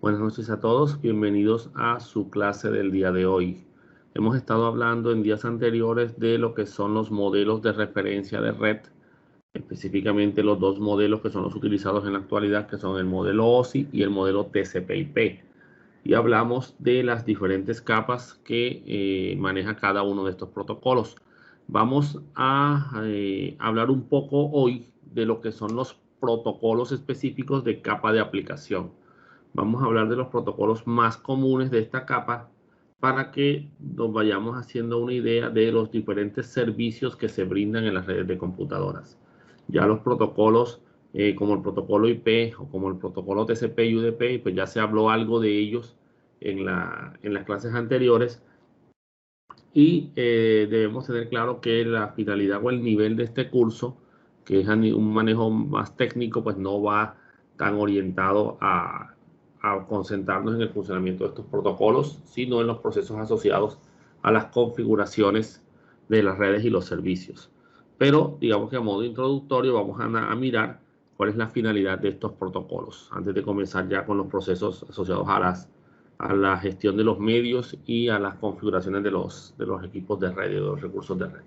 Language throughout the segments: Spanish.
Buenas noches a todos, bienvenidos a su clase del día de hoy. Hemos estado hablando en días anteriores de lo que son los modelos de referencia de red, específicamente los dos modelos que son los utilizados en la actualidad, que son el modelo OSI y el modelo TCP/IP. Y hablamos de las diferentes capas que maneja cada uno de estos protocolos. Vamos a hablar un poco hoy de lo que son los protocolos específicos de capa de aplicación. Vamos a hablar de los protocolos más comunes de esta capa para que nos vayamos haciendo una idea de los diferentes servicios que se brindan en las redes de computadoras. Ya los protocolos como el protocolo IP o como el protocolo TCP y UDP, pues ya se habló algo de ellos en las clases anteriores y debemos tener claro que la finalidad o el nivel de este curso, que es un manejo más técnico, pues no va tan orientado a concentrarnos en el funcionamiento de estos protocolos, sino en los procesos asociados a las configuraciones de las redes y los servicios. Pero digamos que a modo introductorio vamos a mirar cuál es la finalidad de estos protocolos, antes de comenzar ya con los procesos asociados a la gestión de los medios y a las configuraciones de los equipos de red y de los recursos de red.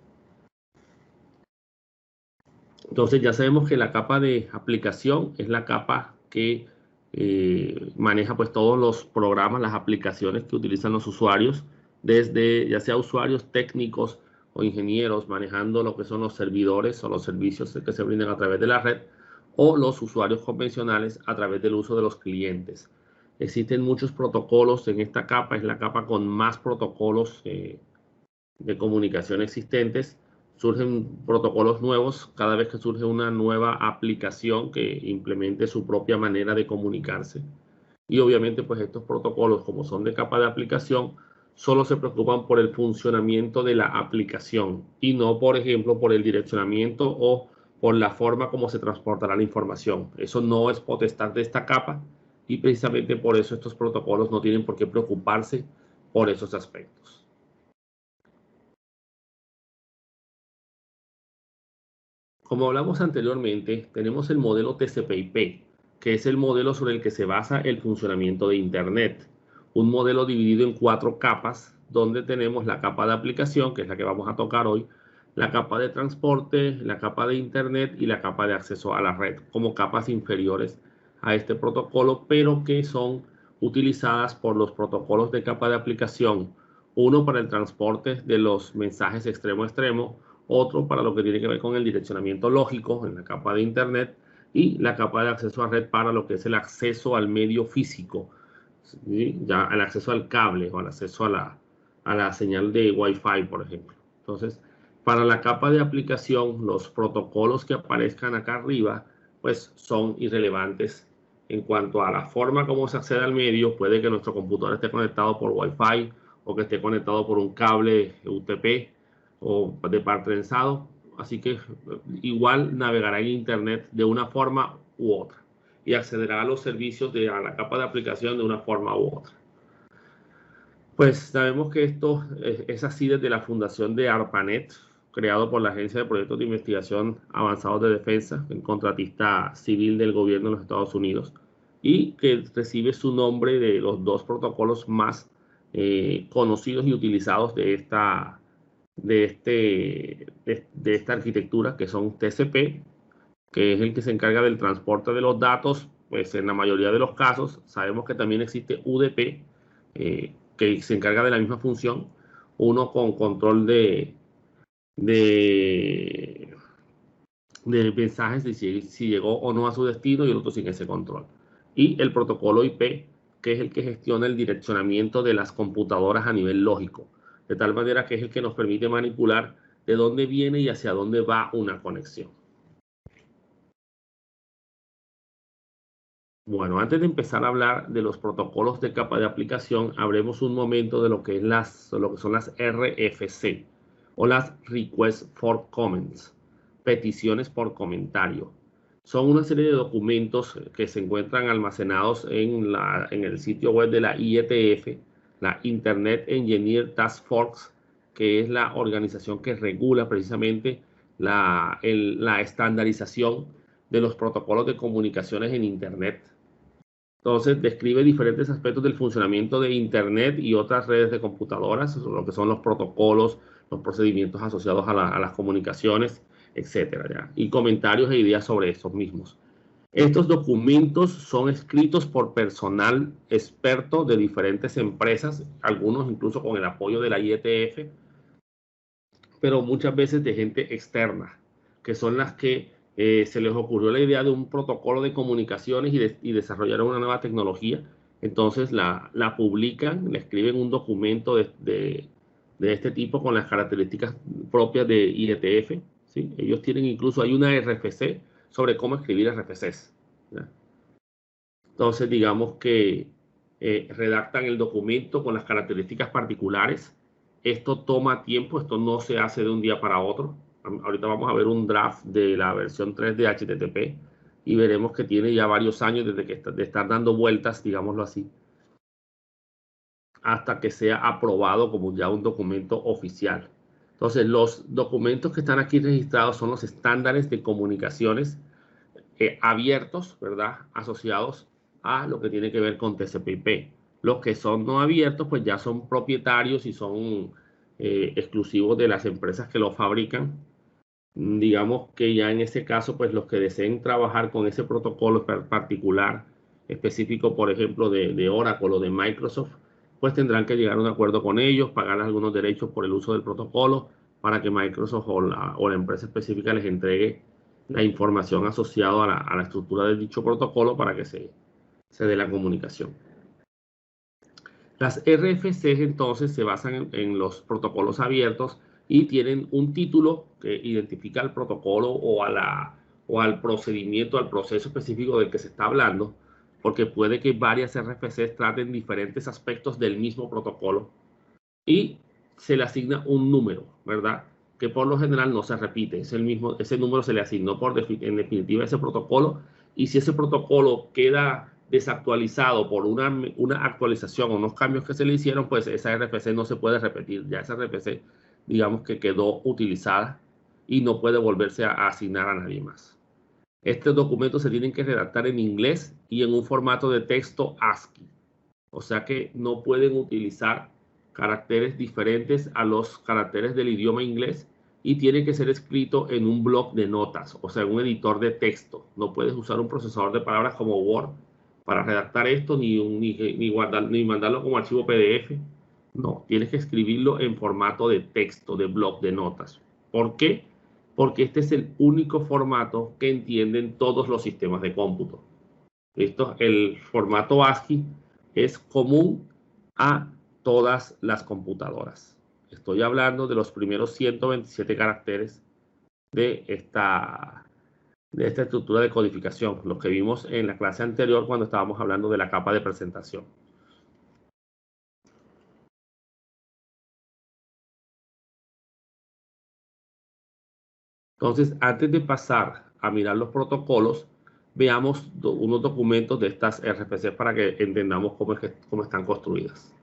Entonces ya sabemos que la capa de aplicación es la capa que maneja pues todos los programas, las aplicaciones que utilizan los usuarios, desde ya sea usuarios técnicos o ingenieros manejando lo que son los servidores o los servicios que se brindan a través de la red, o los usuarios convencionales a través del uso de los clientes. Existen muchos protocolos en esta capa, es la capa con más protocolos de comunicación existentes. Surgen protocolos nuevos cada vez que surge una nueva aplicación que implemente su propia manera de comunicarse. Y obviamente pues estos protocolos, como son de capa de aplicación, solo se preocupan por el funcionamiento de la aplicación y no, por ejemplo, por el direccionamiento o por la forma como se transportará la información. Eso no es potestad de esta capa y precisamente por eso estos protocolos no tienen por qué preocuparse por esos aspectos. Como hablamos anteriormente, tenemos el modelo TCP/IP, que es el modelo sobre el que se basa el funcionamiento de Internet. Un modelo dividido en 4 capas, donde tenemos la capa de aplicación, que es la que vamos a tocar hoy, la capa de transporte, la capa de Internet y la capa de acceso a la red, como capas inferiores a este protocolo, pero que son utilizadas por los protocolos de capa de aplicación. Uno para el transporte de los mensajes extremo a extremo, otro para lo que tiene que ver con el direccionamiento lógico en la capa de Internet y la capa de acceso a red para lo que es el acceso al medio físico, ¿sí? Ya el acceso al cable o el acceso a la señal de Wi-Fi, por ejemplo. Entonces, para la capa de aplicación, los protocolos que aparezcan acá arriba, pues son irrelevantes en cuanto a la forma como se accede al medio. Puede que nuestro computador esté conectado por Wi-Fi o que esté conectado por un cable UTP o de par trenzado, así que igual navegará en Internet de una forma u otra y accederá a los servicios de a la capa de aplicación de una forma u otra. Pues sabemos que esto es así desde la fundación de ARPANET, creado por la Agencia de Proyectos de Investigación Avanzados de Defensa, el contratista civil del gobierno de los Estados Unidos, y que recibe su nombre de los dos protocolos más conocidos y utilizados de esta esta arquitectura, que son TCP, que es el que se encarga del transporte de los datos. Pues en la mayoría de los casos sabemos que también existe UDP, que se encarga de la misma función, uno con control de, de mensajes de si llegó o no a su destino, y el otro sin ese control. Y el protocolo IP, que es el que gestiona el direccionamiento de las computadoras a nivel lógico, de tal manera que es el que nos permite manipular de dónde viene y hacia dónde va una conexión. Bueno, antes de empezar a hablar de los protocolos de capa de aplicación, hablemos un momento de lo que son las RFC o las Requests for Comments, peticiones por comentario. Son una serie de documentos que se encuentran almacenados en el sitio web de la IETF, la Internet Engineer Task Force, que es la organización que regula precisamente la estandarización de los protocolos de comunicaciones en Internet. Entonces, describe diferentes aspectos del funcionamiento de Internet y otras redes de computadoras, lo que son los protocolos, los procedimientos asociados a las comunicaciones, etcétera, ¿ya? Y comentarios e ideas sobre estos mismos. Estos documentos son escritos por personal experto de diferentes empresas, algunos incluso con el apoyo de la IETF, pero muchas veces de gente externa, que son las que se les ocurrió la idea de un protocolo de comunicaciones y desarrollaron una nueva tecnología. Entonces la publican, le escriben un documento de este tipo con las características propias de IETF. ¿Sí? Ellos tienen incluso, hay una RFC sobre cómo escribir RFCs. ¿Ya? Entonces, digamos que redactan el documento con las características particulares. Esto toma tiempo, esto no se hace de un día para otro. Ahorita vamos a ver un draft de la versión 3 de HTTP y veremos que tiene ya varios años desde que de estar dando vueltas, digámoslo así, hasta que sea aprobado como ya un documento oficial. Entonces, los documentos que están aquí registrados son los estándares de comunicaciones abiertos, ¿verdad? Asociados a lo que tiene que ver con TCP/IP. Los que son no abiertos, pues ya son propietarios y son exclusivos de las empresas que los fabrican. Digamos que ya en ese caso, pues los que deseen trabajar con ese protocolo particular, específico, por ejemplo, de Oracle o de Microsoft, pues tendrán que llegar a un acuerdo con ellos, pagar algunos derechos por el uso del protocolo para que Microsoft o la empresa específica les entregue la información asociada a la estructura de dicho protocolo para que se dé la comunicación. Las RFCs entonces se basan en los protocolos abiertos y tienen un título que identifica al protocolo o al procedimiento, al proceso específico del que se está hablando, porque puede que varias RFCs traten diferentes aspectos del mismo protocolo y se le asigna un número, ¿verdad? Que por lo general no se repite, es el mismo, ese número se le asignó en definitiva a ese protocolo, y si ese protocolo queda desactualizado por una actualización o unos cambios que se le hicieron, pues esa RFC no se puede repetir, ya esa RFC digamos que quedó utilizada y no puede volverse a asignar a nadie más. Estos documentos se tienen que redactar en inglés y en un formato de texto ASCII, o sea que no pueden utilizar caracteres diferentes a los caracteres del idioma inglés y tiene que ser escrito en un bloc de notas, o sea, en un editor de texto. No puedes usar un procesador de palabras como Word para redactar esto, ni mandarlo como archivo PDF. No, tienes que escribirlo en formato de texto, de bloc de notas. ¿Por qué? Porque este es el único formato que entienden todos los sistemas de cómputo. El formato ASCII es común a todas las computadoras. Estoy hablando de los primeros 127 caracteres de esta estructura de codificación, los que vimos en la clase anterior cuando estábamos hablando de la capa de presentación. Entonces, antes de pasar a mirar los protocolos, veamos unos documentos de estas RFC para que entendamos cómo están construidas.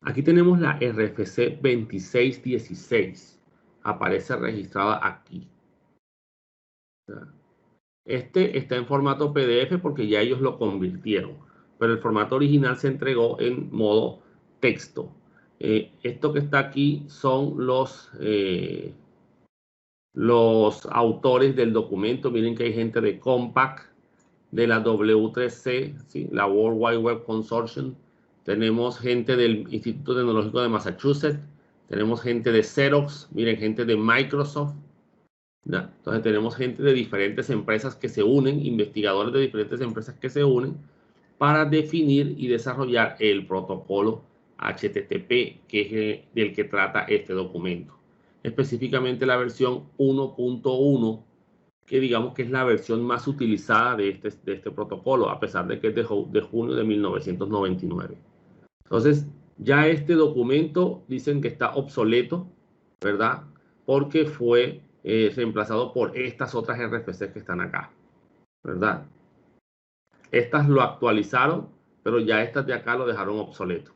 Aquí tenemos la RFC 2616. Aparece registrada aquí. Este está en formato PDF porque ya ellos lo convirtieron, pero el formato original se entregó en modo texto. Esto que está aquí son los autores del documento. Miren que hay gente de Compaq, de la W3C, ¿sí? La World Wide Web Consortium. Tenemos gente del Instituto Tecnológico de Massachusetts. Tenemos gente de Xerox. Miren, gente de Microsoft. ¿Ya? Entonces tenemos gente de diferentes empresas que se unen, investigadores de diferentes empresas que se unen para definir y desarrollar el protocolo HTTP, que es del que trata este documento. Específicamente la versión 1.1, que digamos que es la versión más utilizada de este protocolo, a pesar de que es de junio de 1999. Entonces, ya este documento dicen que está obsoleto, ¿verdad? Porque fue reemplazado por estas otras RFCs que están acá, ¿verdad? Estas lo actualizaron, pero ya estas de acá lo dejaron obsoleto.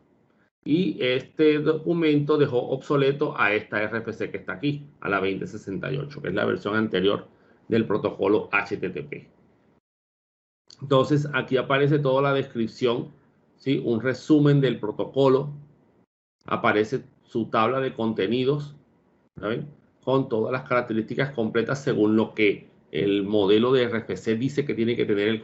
Y este documento dejó obsoleto a esta RFC que está aquí, a la 2068, que es la versión anterior del protocolo HTTP. Entonces, aquí aparece toda la descripción, ¿sí? Un resumen del protocolo. Aparece su tabla de contenidos, ¿saben? Con todas las características completas según lo que el modelo de RFC dice que tiene que tener el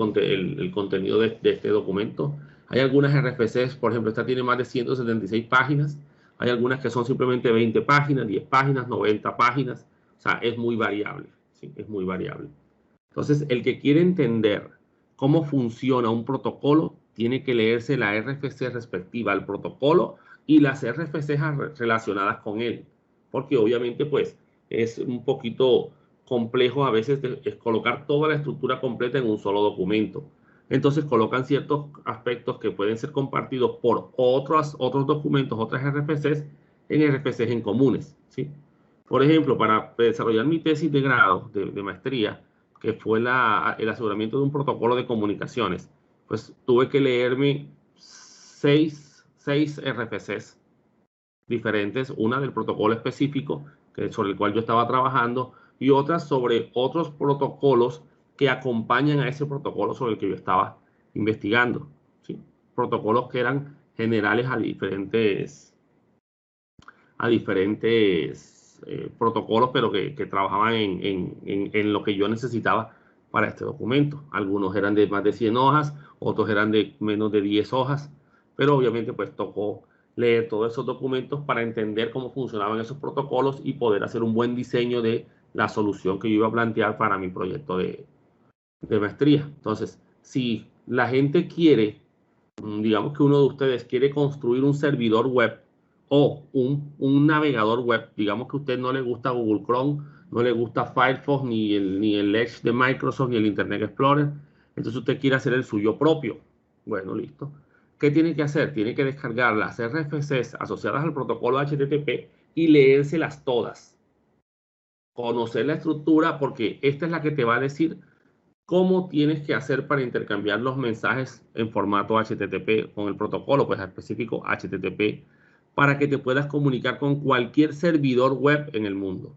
contenido de este documento. Hay algunas RFCs, por ejemplo, esta tiene más de 176 páginas. Hay algunas que son simplemente 20 páginas, 10 páginas, 90 páginas. O sea, es muy variable, ¿sí? Es muy variable. Entonces, el que quiere entender cómo funciona un protocolo, tiene que leerse la RFC respectiva al protocolo y las RFC relacionadas con él. Porque obviamente, pues, es un poquito complejo a veces colocar toda la estructura completa en un solo documento. Entonces colocan ciertos aspectos que pueden ser compartidos por otros documentos, otras RFCs, en RFCs en comunes, ¿sí? Por ejemplo, para desarrollar mi tesis de grado, de maestría, que fue el aseguramiento de un protocolo de comunicaciones, pues tuve que leerme seis RFCs diferentes, una del protocolo específico sobre el cual yo estaba trabajando y otra sobre otros protocolos que acompañan a ese protocolo sobre el que yo estaba investigando, ¿sí? Protocolos que eran generales a diferentes protocolos, pero que trabajaban en lo que yo necesitaba para este documento. Algunos eran de más de 100 hojas, otros eran de menos de 10 hojas, pero obviamente pues tocó leer todos esos documentos para entender cómo funcionaban esos protocolos y poder hacer un buen diseño de la solución que yo iba a plantear para mi proyecto de maestría. Entonces, si la gente quiere, digamos que uno de ustedes quiere construir un servidor web o un navegador web, digamos que a usted no le gusta Google Chrome, no le gusta Firefox, ni el Edge de Microsoft, ni el Internet Explorer, entonces usted quiere hacer el suyo propio. Bueno, listo. ¿Qué tiene que hacer? Tiene que descargar las RFCs asociadas al protocolo HTTP y leérselas todas. Conocer la estructura porque esta es la que te va a decir cómo tienes que hacer para intercambiar los mensajes en formato HTTP con el protocolo, pues específico HTTP, para que te puedas comunicar con cualquier servidor web en el mundo.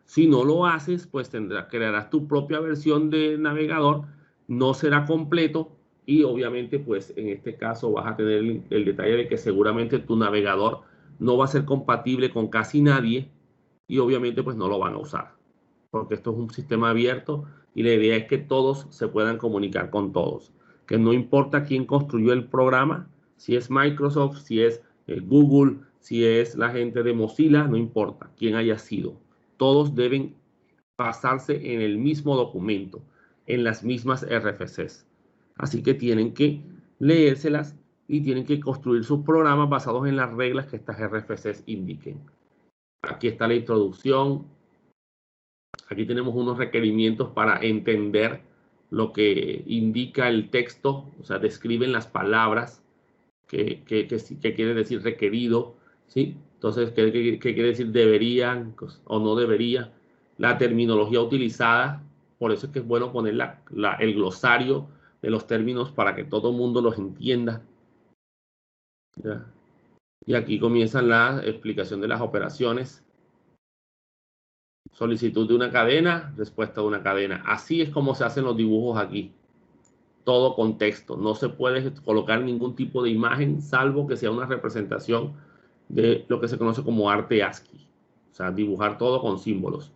Si no lo haces, pues crearás tu propia versión de navegador, no será completo y obviamente pues en este caso vas a tener el detalle de que seguramente tu navegador no va a ser compatible con casi nadie y obviamente pues no lo van a usar, porque esto es un sistema abierto y la idea es que todos se puedan comunicar con todos, que no importa quién construyó el programa, si es Microsoft, si es Google, si es la gente de Mozilla, no importa quién haya sido, todos deben basarse en el mismo documento, en las mismas RFCs. Así que tienen que leérselas y tienen que construir sus programas basados en las reglas que estas RFCs indiquen. Aquí está la introducción. Aquí tenemos unos requerimientos para entender lo que indica el texto, o sea, describen las palabras que quiere decir requerido, ¿sí? Entonces, ¿qué quiere decir deberían o no debería? La terminología utilizada, por eso es que es bueno poner el glosario de los términos para que todo el mundo los entienda, ¿ya? Y aquí comienza la explicación de las operaciones. Solicitud de una cadena, respuesta de una cadena. Así es como se hacen los dibujos aquí. Todo con texto. No se puede colocar ningún tipo de imagen, salvo que sea una representación de lo que se conoce como arte ASCII. O sea, dibujar todo con símbolos,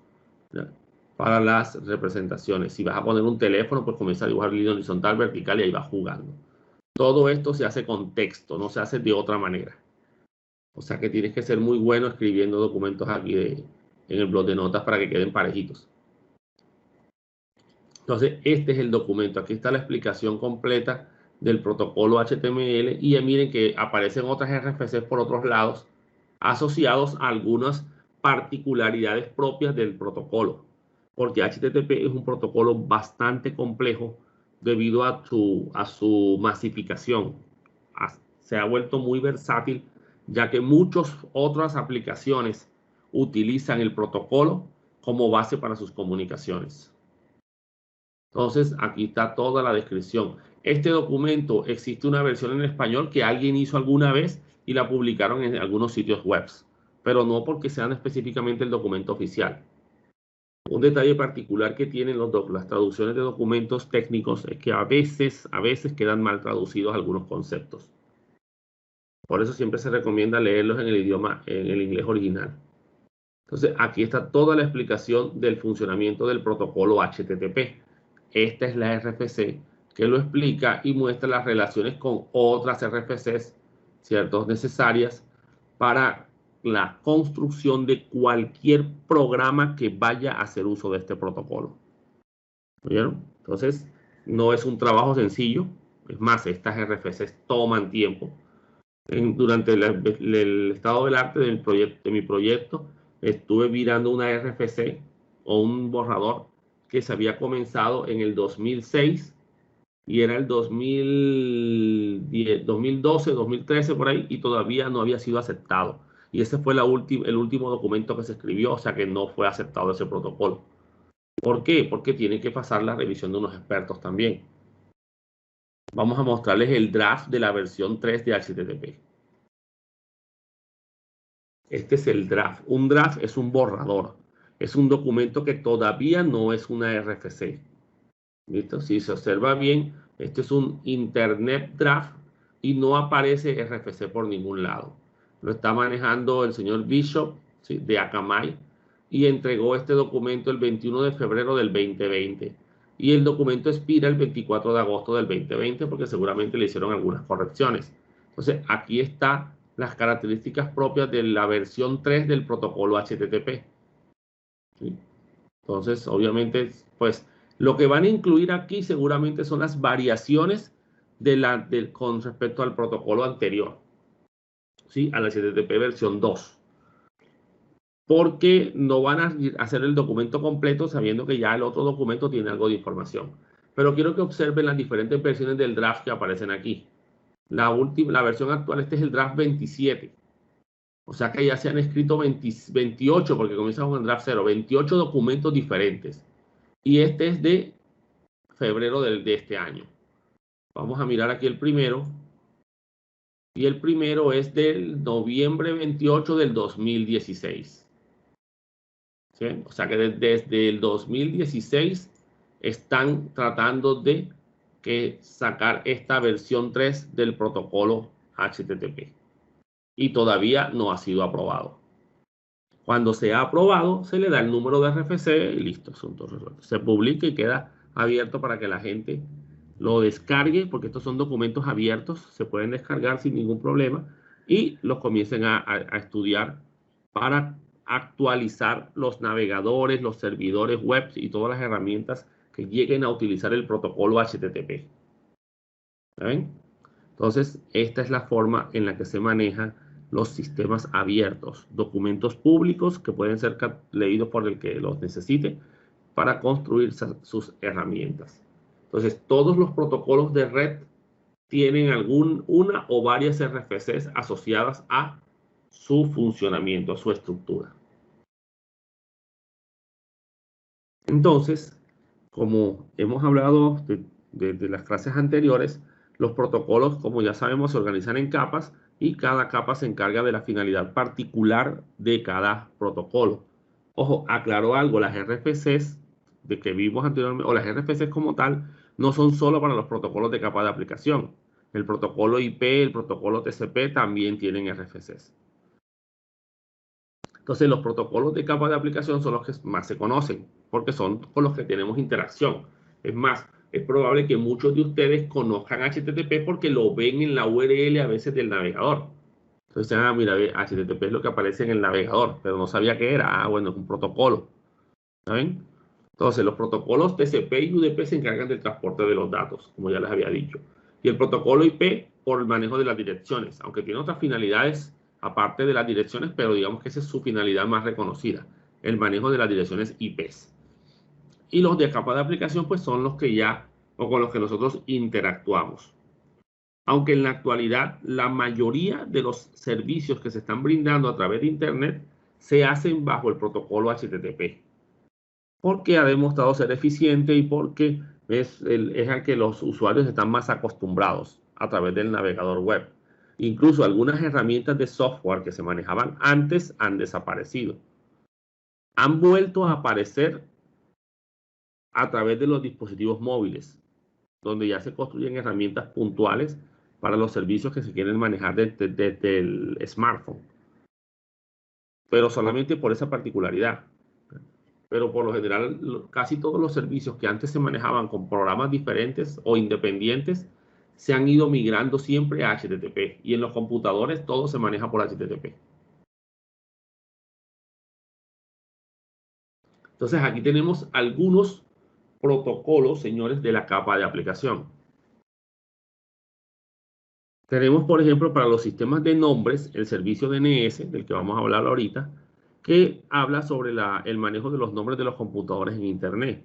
¿ya? Para las representaciones. Si vas a poner un teléfono, pues comienza a dibujar línea horizontal, vertical y ahí vas jugando. Todo esto se hace con texto, no se hace de otra manera. O sea que tienes que ser muy bueno escribiendo documentos aquí en el blog de notas para que queden parejitos. Entonces, este es el documento. Aquí está la explicación completa del protocolo HTML y miren que aparecen otras RFCs por otros lados asociados a algunas particularidades propias del protocolo, porque HTTP es un protocolo bastante complejo debido a su masificación. Se ha vuelto muy versátil, ya que muchas otras aplicaciones utilizan el protocolo como base para sus comunicaciones. Entonces, aquí está toda la descripción. Este documento existe una versión en español que alguien hizo alguna vez y la publicaron en algunos sitios web, pero no porque sean específicamente el documento oficial. Un detalle particular que tienen las traducciones de documentos técnicos es que a veces quedan mal traducidos algunos conceptos. Por eso siempre se recomienda leerlos en el inglés original. Entonces, aquí está toda la explicación del funcionamiento del protocolo HTTP. Esta es la RFC que lo explica y muestra las relaciones con otras RFCs, ¿cierto?, necesarias para la construcción de cualquier programa que vaya a hacer uso de este protocolo. ¿Vieron? Entonces, no es un trabajo sencillo. Es más, estas RFCs toman tiempo. Durante el estado del arte de mi proyecto, estuve mirando una RFC o un borrador que se había comenzado en el 2006 y era el 2010, 2012, 2013 por ahí, y todavía no había sido aceptado. Y ese fue el último documento que se escribió, o sea que no fue aceptado ese protocolo. ¿Por qué? Porque tiene que pasar la revisión de unos expertos también. Vamos a mostrarles el draft de la versión 3 de HTTP. Este es el draft. Un draft es un borrador. Es un documento que todavía no es una RFC. ¿Listo? Si se observa bien, este es un Internet Draft y no aparece RFC por ningún lado. Lo está manejando el señor Bishop, ¿sí?, de Akamai, y entregó este documento el 21 de febrero del 2020. Y el documento expira el 24 de agosto del 2020 porque seguramente le hicieron algunas correcciones. Entonces, aquí están las características propias de la versión 3 del protocolo HTTP. ¿Sí? Entonces, obviamente, pues lo que van a incluir aquí seguramente son las variaciones con respecto al protocolo anterior, ¿sí?, a la HTTP versión 2. Porque no van a hacer el documento completo sabiendo que ya el otro documento tiene algo de información. Pero quiero que observen las diferentes versiones del draft que aparecen aquí. La versión actual, este es el draft 27. O sea que ya se han escrito 28, porque comenzamos con el draft 0, 28 documentos diferentes. Y este es de febrero de este año. Vamos a mirar aquí el primero. Y el primero es del noviembre 28 del 2016. ¿Sí? O sea que desde el 2016 están tratando de sacar esta versión 3 del protocolo HTTP. Y todavía no ha sido aprobado. Cuando sea aprobado, se le da el número de RFC y listo, asunto resuelto. Se publica y queda abierto para que la gente lo descargue, porque estos son documentos abiertos, se pueden descargar sin ningún problema y los comiencen a estudiar para actualizar los navegadores, los servidores web y todas las herramientas que lleguen a utilizar el protocolo HTTP. ¿Saben? Entonces, esta es la forma en la que se manejan los sistemas abiertos, documentos públicos que pueden ser leídos por el que los necesite para construir sus herramientas. Entonces, todos los protocolos de red tienen una o varias RFCs asociadas a su funcionamiento, a su estructura. Entonces, como hemos hablado de las clases anteriores, los protocolos, como ya sabemos, se organizan en capas y cada capa se encarga de la finalidad particular de cada protocolo. Ojo, aclaro algo, las RFCs de que vimos anteriormente, o las RFCs como tal, no son solo para los protocolos de capa de aplicación. El protocolo IP, el protocolo TCP también tienen RFCs. Entonces, los protocolos de capa de aplicación son los que más se conocen, porque son con los que tenemos interacción. Es más, es probable que muchos de ustedes conozcan HTTP porque lo ven en la URL a veces del navegador. Entonces, mira, HTTP es lo que aparece en el navegador, pero no sabía qué era. Bueno, es un protocolo. ¿Saben? Entonces, los protocolos TCP y UDP se encargan del transporte de los datos, como ya les había dicho. Y el protocolo IP por el manejo de las direcciones, aunque tiene otras finalidades aparte de las direcciones, pero digamos que esa es su finalidad más reconocida, el manejo de las direcciones IPs. Y los de capa de aplicación, pues son los que o con los que nosotros interactuamos. Aunque en la actualidad la mayoría de los servicios que se están brindando a través de Internet se hacen bajo el protocolo HTTP. Porque ha demostrado ser eficiente y porque es al que los usuarios están más acostumbrados a través del navegador web. Incluso algunas herramientas de software que se manejaban antes han desaparecido. Han vuelto a aparecer a través de los dispositivos móviles, donde ya se construyen herramientas puntuales para los servicios que se quieren manejar desde el smartphone, pero solamente por esa particularidad. Pero por lo general, casi todos los servicios que antes se manejaban con programas diferentes o independientes se han ido migrando siempre a HTTP, y en los computadores todo se maneja por HTTP. Entonces aquí tenemos algunos protocolos, señores, de la capa de aplicación. Tenemos, por ejemplo, para los sistemas de nombres, el servicio DNS, del que vamos a hablar ahorita, que habla sobre el manejo de los nombres de los computadores en Internet.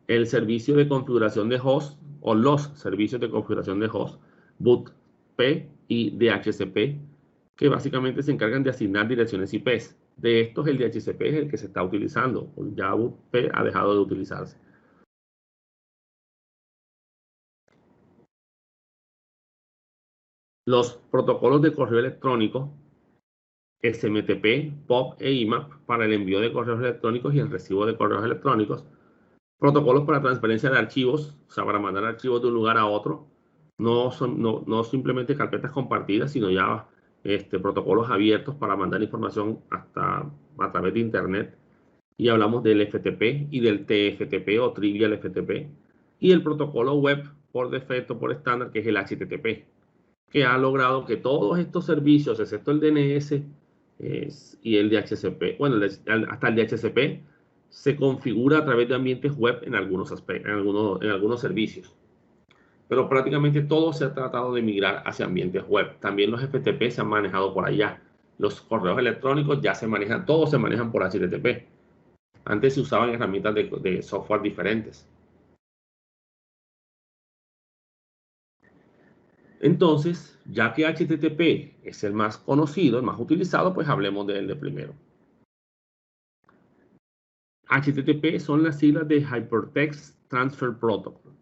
El servicio de configuración de host, o los servicios de configuración de host, bootp y DHCP, que básicamente se encargan de asignar direcciones IP. De estos, el DHCP es el que se está utilizando. Ya bootp ha dejado de utilizarse. Los protocolos de correo electrónico, SMTP, POP e IMAP, para el envío de correos electrónicos y el recibo de correos electrónicos. Protocolos para transferencia de archivos, o sea, para mandar archivos de un lugar a otro. No simplemente carpetas compartidas, sino ya protocolos abiertos para mandar información hasta a través de Internet. Y hablamos del FTP y del TFTP o Trivial FTP. Y el protocolo web por defecto, por estándar, que es el HTTP, que ha logrado que todos estos servicios, excepto el DNS y el DHCP, bueno, hasta el DHCP, se configura a través de ambientes web en algunos aspectos, en algunos servicios. Pero prácticamente todo se ha tratado de migrar hacia ambientes web. También los FTP se han manejado por allá. Los correos electrónicos ya se manejan, todos se manejan por HTTP. Antes se usaban herramientas de software diferentes. Entonces, ya que HTTP es el más conocido, el más utilizado, pues hablemos de él de primero. HTTP son las siglas de Hypertext Transfer Protocol,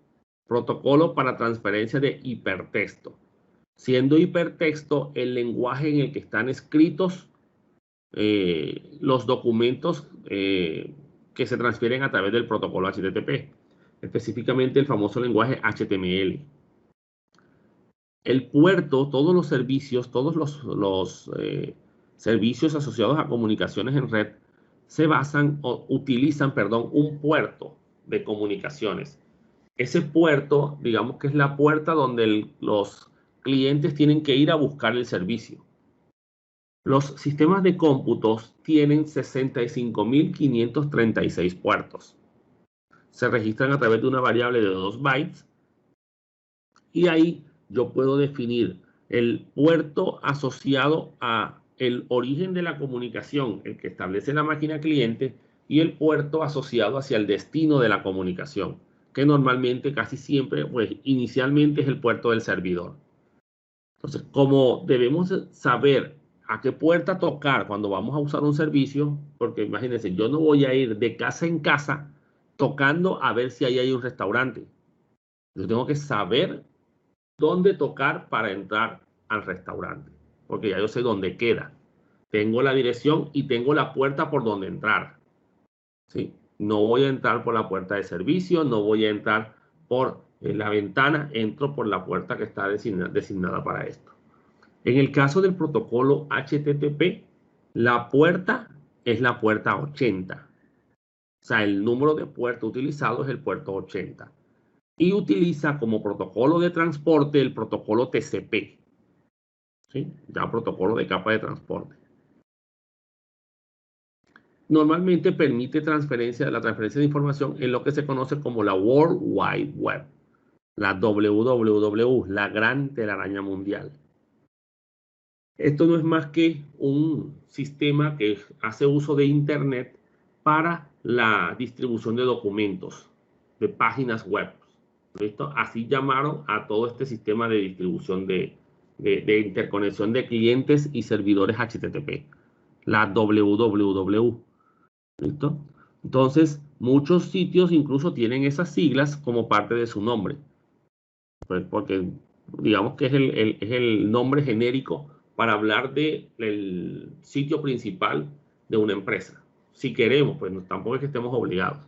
protocolo para transferencia de hipertexto, siendo hipertexto el lenguaje en el que están escritos los documentos que se transfieren a través del protocolo HTTP, específicamente el famoso lenguaje HTML. El puerto, todos los servicios, todos los servicios asociados a comunicaciones en red se basan o utilizan, perdón, un puerto de comunicaciones. Ese puerto, digamos que es la puerta donde los clientes tienen que ir a buscar el servicio. Los sistemas de cómputos tienen 65.536 puertos. Se registran a través de una variable de 2 bytes y ahí yo puedo definir el puerto asociado a el origen de la comunicación, el que establece la máquina cliente, y el puerto asociado hacia el destino de la comunicación, que normalmente, casi siempre, pues inicialmente es el puerto del servidor. Entonces, como debemos saber a qué puerta tocar cuando vamos a usar un servicio, porque imagínense, yo no voy a ir de casa en casa tocando a ver si ahí hay un restaurante. Yo tengo que saber dónde tocar para entrar al restaurante, porque ya yo sé dónde queda. Tengo la dirección y tengo la puerta por donde entrar. ¿Sí? No voy a entrar por la puerta de servicio, no voy a entrar por la ventana, entro por la puerta que está designada para esto. En el caso del protocolo HTTP, la puerta es la puerta 80. O sea, el número de puerto utilizado es el puerto 80. Y utiliza como protocolo de transporte el protocolo TCP. ¿Sí? Ya protocolo de capa de transporte. Normalmente permite la transferencia de información en lo que se conoce como la World Wide Web, la WWW, la gran telaraña mundial. Esto no es más que un sistema que hace uso de Internet para la distribución de documentos, de páginas web. ¿Listo? Así llamaron a todo este sistema de distribución de interconexión de clientes y servidores HTTP, la WWW. ¿Listo? Entonces, muchos sitios incluso tienen esas siglas como parte de su nombre, pues porque digamos que es el nombre genérico para hablar del sitio principal de una empresa. Si queremos, pues tampoco es que estemos obligados.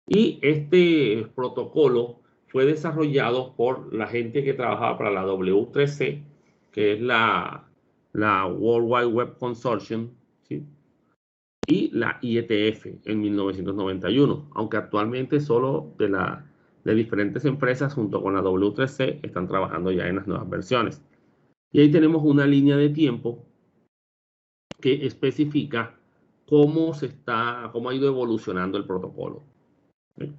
Y este protocolo fue desarrollado por la gente que trabajaba para la W3C, que es la World Wide Web Consortium, ¿sí? Y la IETF en 1991, aunque actualmente solo de diferentes empresas junto con la W3C están trabajando ya en las nuevas versiones. Y ahí tenemos una línea de tiempo que especifica cómo ha ido evolucionando el protocolo. ¿Sí?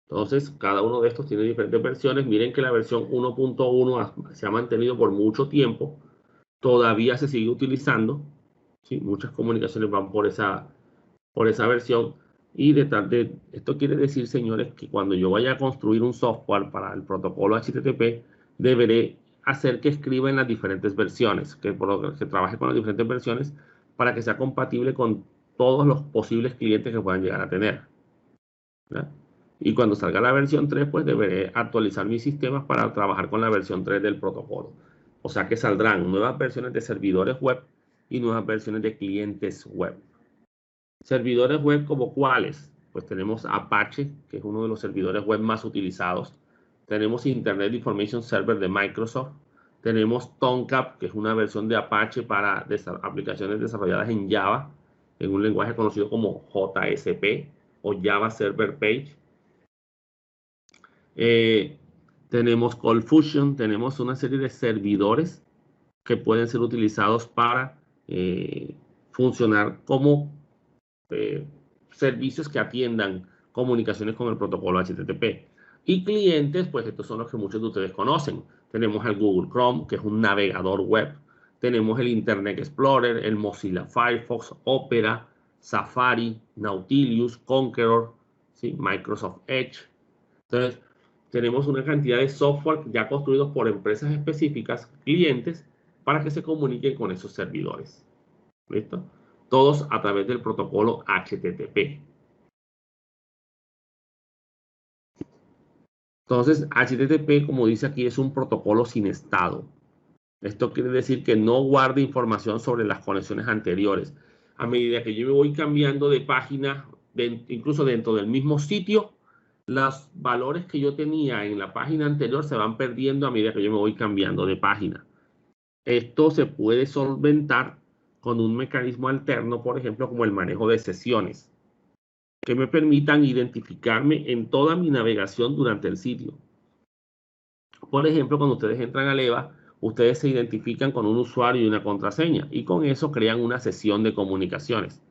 Entonces, cada uno de estos tiene diferentes versiones. Miren que la versión 1.1 se ha mantenido por mucho tiempo. Todavía se sigue utilizando. ¿Sí? Muchas comunicaciones van por esa versión. Y esto quiere decir, señores, que cuando yo vaya a construir un software para el protocolo HTTP, deberé hacer que escriba en las diferentes versiones, que trabaje con las diferentes versiones para que sea compatible con todos los posibles clientes que puedan llegar a tener. ¿Verdad? Y cuando salga la versión 3, pues deberé actualizar mis sistemas para trabajar con la versión 3 del protocolo. O sea que saldrán nuevas versiones de servidores web y nuevas versiones de clientes web. Servidores web como cuáles, pues tenemos Apache, que es uno de los servidores web más utilizados. Tenemos Internet Information Server de Microsoft. Tenemos Tomcat, que es una versión de Apache para aplicaciones desarrolladas en Java, en un lenguaje conocido como JSP o Java Server Page. Tenemos Cold Fusion, tenemos una serie de servidores que pueden ser utilizados para funcionar como servicios que atiendan comunicaciones con el protocolo HTTP. Y clientes, pues estos son los que muchos de ustedes conocen. Tenemos el Google Chrome, que es un navegador web. Tenemos el Internet Explorer, el Mozilla Firefox, Opera, Safari, Nautilus, Conqueror, ¿sí? Microsoft Edge. Entonces, tenemos una cantidad de software ya construidos por empresas específicas, clientes, para que se comuniquen con esos servidores. ¿Listo? Todos a través del protocolo HTTP. Entonces, HTTP, como dice aquí, es un protocolo sin estado. Esto quiere decir que no guarda información sobre las conexiones anteriores. A medida que yo me voy cambiando de página, incluso dentro del mismo sitio, los valores que yo tenía en la página anterior se van perdiendo a medida que yo me voy cambiando de página. Esto se puede solventar con un mecanismo alterno, por ejemplo, como el manejo de sesiones, que me permitan identificarme en toda mi navegación durante el sitio. Por ejemplo, cuando ustedes entran a Leva, ustedes se identifican con un usuario y una contraseña y con eso crean una sesión de comunicaciones.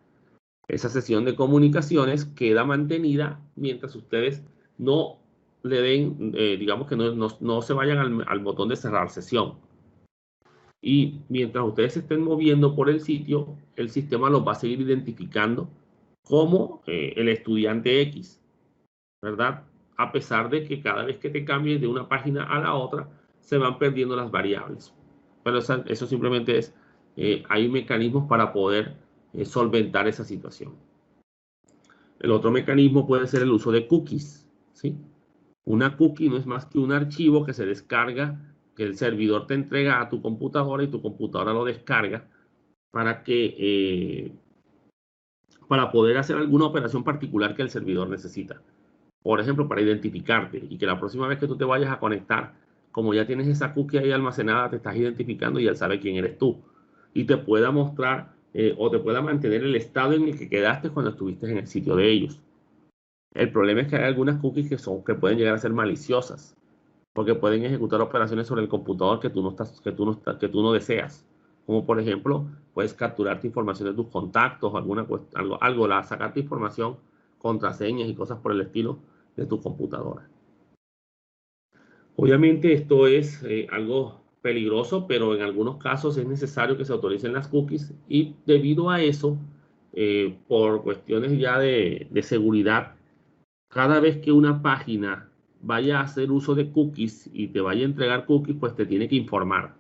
Esa sesión de comunicaciones queda mantenida mientras ustedes no le den, digamos que no se vayan al botón de cerrar sesión. Y mientras ustedes se estén moviendo por el sitio, el sistema los va a seguir identificando como el estudiante X, ¿verdad? A pesar de que cada vez que te cambies de una página a la otra, se van perdiendo las variables. Pero eso simplemente es, hay mecanismos para poder solventar esa situación. El otro mecanismo puede ser el uso de cookies, ¿sí? Una cookie no es más que un archivo que se descarga, que el servidor te entrega a tu computadora y tu computadora lo descarga para para poder hacer alguna operación particular que el servidor necesita. Por ejemplo, para identificarte y que la próxima vez que tú te vayas a conectar, como ya tienes esa cookie ahí almacenada, te estás identificando y él sabe quién eres tú. Y te pueda mostrar o te pueda mantener el estado en el que quedaste cuando estuviste en el sitio de ellos. El problema es que hay algunas cookies que pueden llegar a ser maliciosas, porque pueden ejecutar operaciones sobre el computador que tú no deseas. Como por ejemplo, puedes capturarte información de tus contactos, sacarte información, contraseñas y cosas por el estilo de tu computadora. Obviamente esto es algo peligroso, pero en algunos casos es necesario que se autoricen las cookies y debido a eso, por cuestiones ya de seguridad, cada vez que una página vaya a hacer uso de cookies y te vaya a entregar cookies, pues te tiene que informar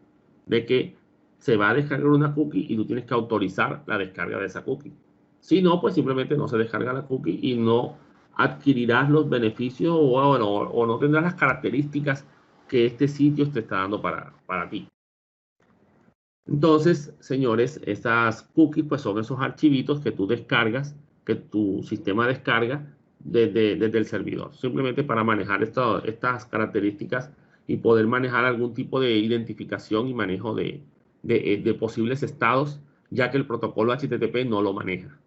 de que se va a descargar una cookie y tú tienes que autorizar la descarga de esa cookie. Si no, pues simplemente no se descarga la cookie y no adquirirás los beneficios o no tendrás las características que este sitio te está dando para ti. Entonces, señores, estas cookies pues son esos archivitos que tú descargas, que tu sistema descarga desde el servidor, simplemente para manejar estas características y poder manejar algún tipo de identificación y manejo de posibles estados, ya que el protocolo HTTP no lo maneja.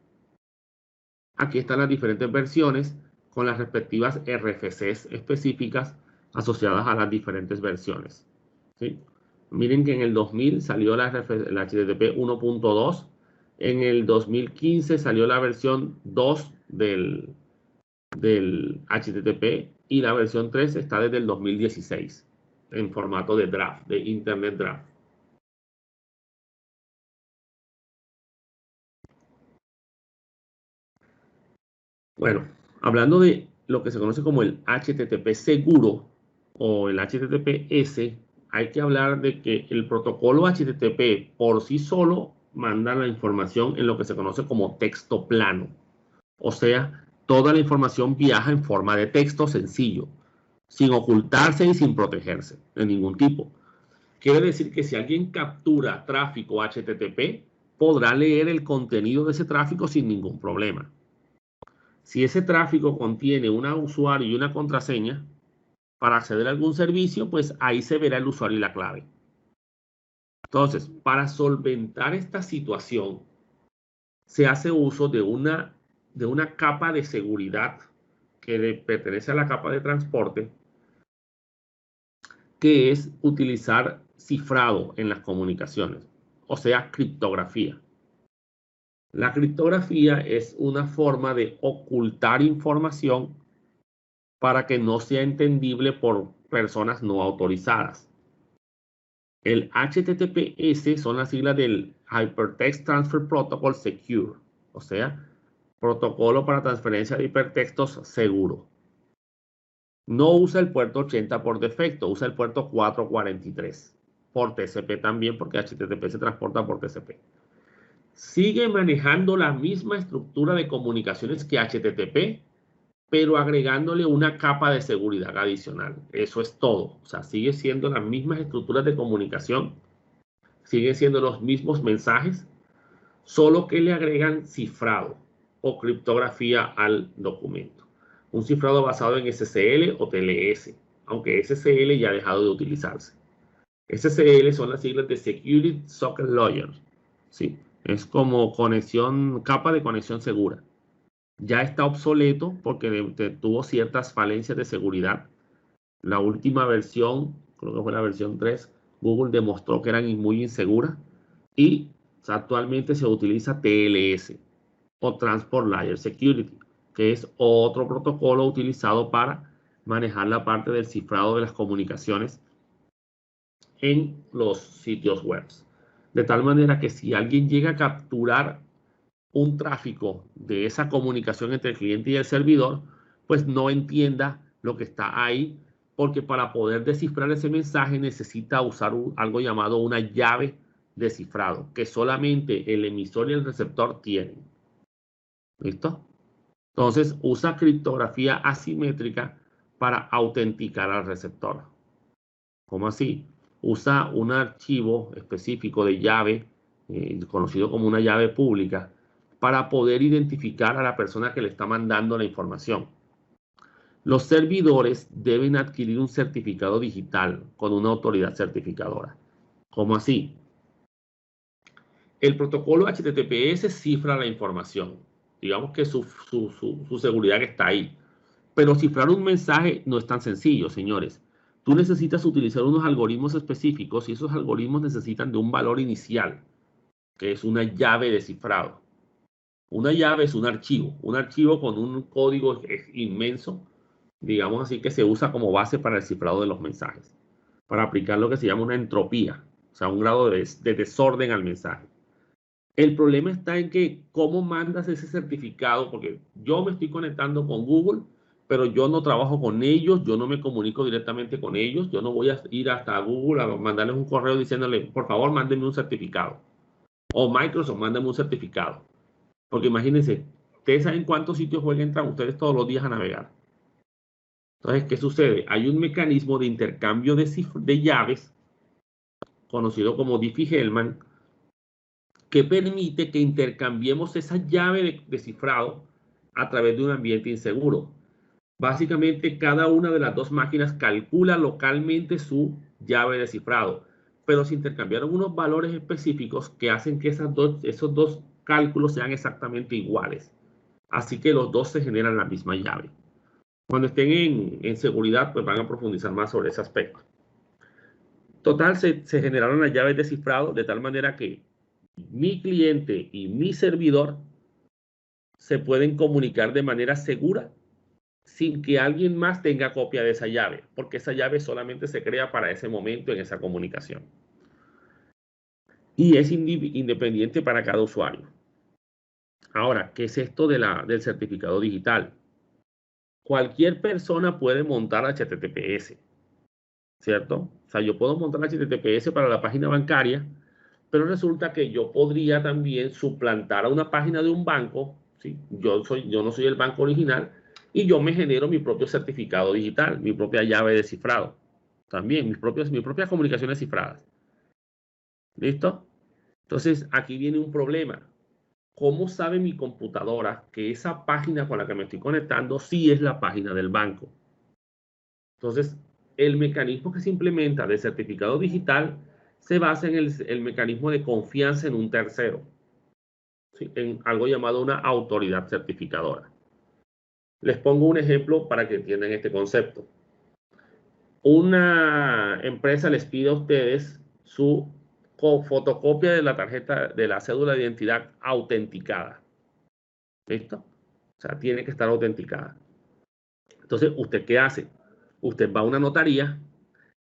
Aquí están las diferentes versiones con las respectivas RFCs específicas asociadas a las diferentes versiones, ¿sí? Miren que en el 2000 salió la HTTP 1.2, en el 2015 salió la versión 2 del HTTP y la versión 3 está desde el 2016 en formato de draft, de Internet Draft. Bueno, hablando de lo que se conoce como el HTTP seguro o el HTTPS, hay que hablar de que el protocolo HTTP por sí solo manda la información en lo que se conoce como texto plano. O sea, toda la información viaja en forma de texto sencillo, sin ocultarse y sin protegerse de ningún tipo. Quiere decir que si alguien captura tráfico HTTP, podrá leer el contenido de ese tráfico sin ningún problema. Si ese tráfico contiene un usuario y una contraseña para acceder a algún servicio, pues ahí se verá el usuario y la clave. Entonces, para solventar esta situación, se hace uso de una capa de seguridad que pertenece a la capa de transporte, que es utilizar cifrado en las comunicaciones, o sea, criptografía. La criptografía es una forma de ocultar información para que no sea entendible por personas no autorizadas. El HTTPS son las siglas del Hypertext Transfer Protocol Secure, o sea, protocolo para transferencia de hipertextos seguro. No usa el puerto 80 por defecto, usa el puerto 443 por TCP también, porque HTTP se transporta por TCP. Sigue manejando la misma estructura de comunicaciones que HTTP, pero agregándole una capa de seguridad adicional. Eso es todo. O sea, sigue siendo las mismas estructuras de comunicación, siguen siendo los mismos mensajes, solo que le agregan cifrado o criptografía al documento. Un cifrado basado en SSL o TLS, aunque SSL ya ha dejado de utilizarse. SSL son las siglas de Security Socket Layer. Sí, es como capa de conexión segura. Ya está obsoleto porque tuvo ciertas falencias de seguridad. La última versión, creo que fue la versión 3, Google demostró que eran muy inseguras y actualmente se utiliza TLS o Transport Layer Security, que es otro protocolo utilizado para manejar la parte del cifrado de las comunicaciones en los sitios web. De tal manera que si alguien llega a capturar un tráfico de esa comunicación entre el cliente y el servidor, pues no entienda lo que está ahí, porque para poder descifrar ese mensaje necesita usar algo llamado una llave de cifrado, que solamente el emisor y el receptor tienen. ¿Listo? Entonces usa criptografía asimétrica para autenticar al receptor. ¿Cómo así? Usa un archivo específico de llave, conocido como una llave pública, para poder identificar a la persona que le está mandando la información. Los servidores deben adquirir un certificado digital con una autoridad certificadora. ¿Cómo así? El protocolo HTTPS cifra la información. Digamos que su seguridad está ahí. Pero cifrar un mensaje no es tan sencillo, señores. Tú necesitas utilizar unos algoritmos específicos y esos algoritmos necesitan de un valor inicial, que es una llave de cifrado. Una llave es un archivo con un código inmenso, digamos así, que se usa como base para el cifrado de los mensajes, para aplicar lo que se llama una entropía, o sea, un grado de desorden al mensaje. El problema está en que cómo mandas ese certificado, porque yo me estoy conectando con Google, pero yo no trabajo con ellos, yo no me comunico directamente con ellos, yo no voy a ir hasta Google a mandarles un correo diciéndole, por favor, mándenme un certificado. O Microsoft, mándenme un certificado. Porque imagínense, ustedes saben cuántos sitios web entran ustedes todos los días a navegar. Entonces, ¿qué sucede? Hay un mecanismo de intercambio de llaves, conocido como Diffie-Hellman, que permite que intercambiemos esa llave de cifrado a través de un ambiente inseguro. Básicamente, cada una de las dos máquinas calcula localmente su llave de cifrado, pero se intercambiaron unos valores específicos que hacen que esos dos cálculos sean exactamente iguales. Así que los dos se generan la misma llave. Cuando estén en seguridad, pues van a profundizar más sobre ese aspecto. Total, se generaron las llaves de cifrado de tal manera que mi cliente y mi servidor se pueden comunicar de manera segura sin que alguien más tenga copia de esa llave, porque esa llave solamente se crea para ese momento en esa comunicación. Y es independiente para cada usuario. Ahora, ¿qué es esto del certificado digital? Cualquier persona puede montar HTTPS, ¿cierto? O sea, yo puedo montar HTTPS para la página bancaria, pero resulta que yo podría también suplantar a una página de un banco, ¿sí? Yo no soy el banco original, y yo me genero mi propio certificado digital, mi propia llave de cifrado. También mis propias comunicaciones cifradas. ¿Listo? Entonces, aquí viene un problema. ¿Cómo sabe mi computadora que esa página con la que me estoy conectando sí es la página del banco? Entonces, el mecanismo que se implementa de certificado digital se basa en el mecanismo de confianza en un tercero, ¿sí? En algo llamado una autoridad certificadora. Les pongo un ejemplo para que entiendan este concepto. Una empresa les pide a ustedes su fotocopia de la tarjeta de la cédula de identidad autenticada. ¿Listo? O sea, tiene que estar autenticada. Entonces, ¿usted qué hace? Usted va a una notaría,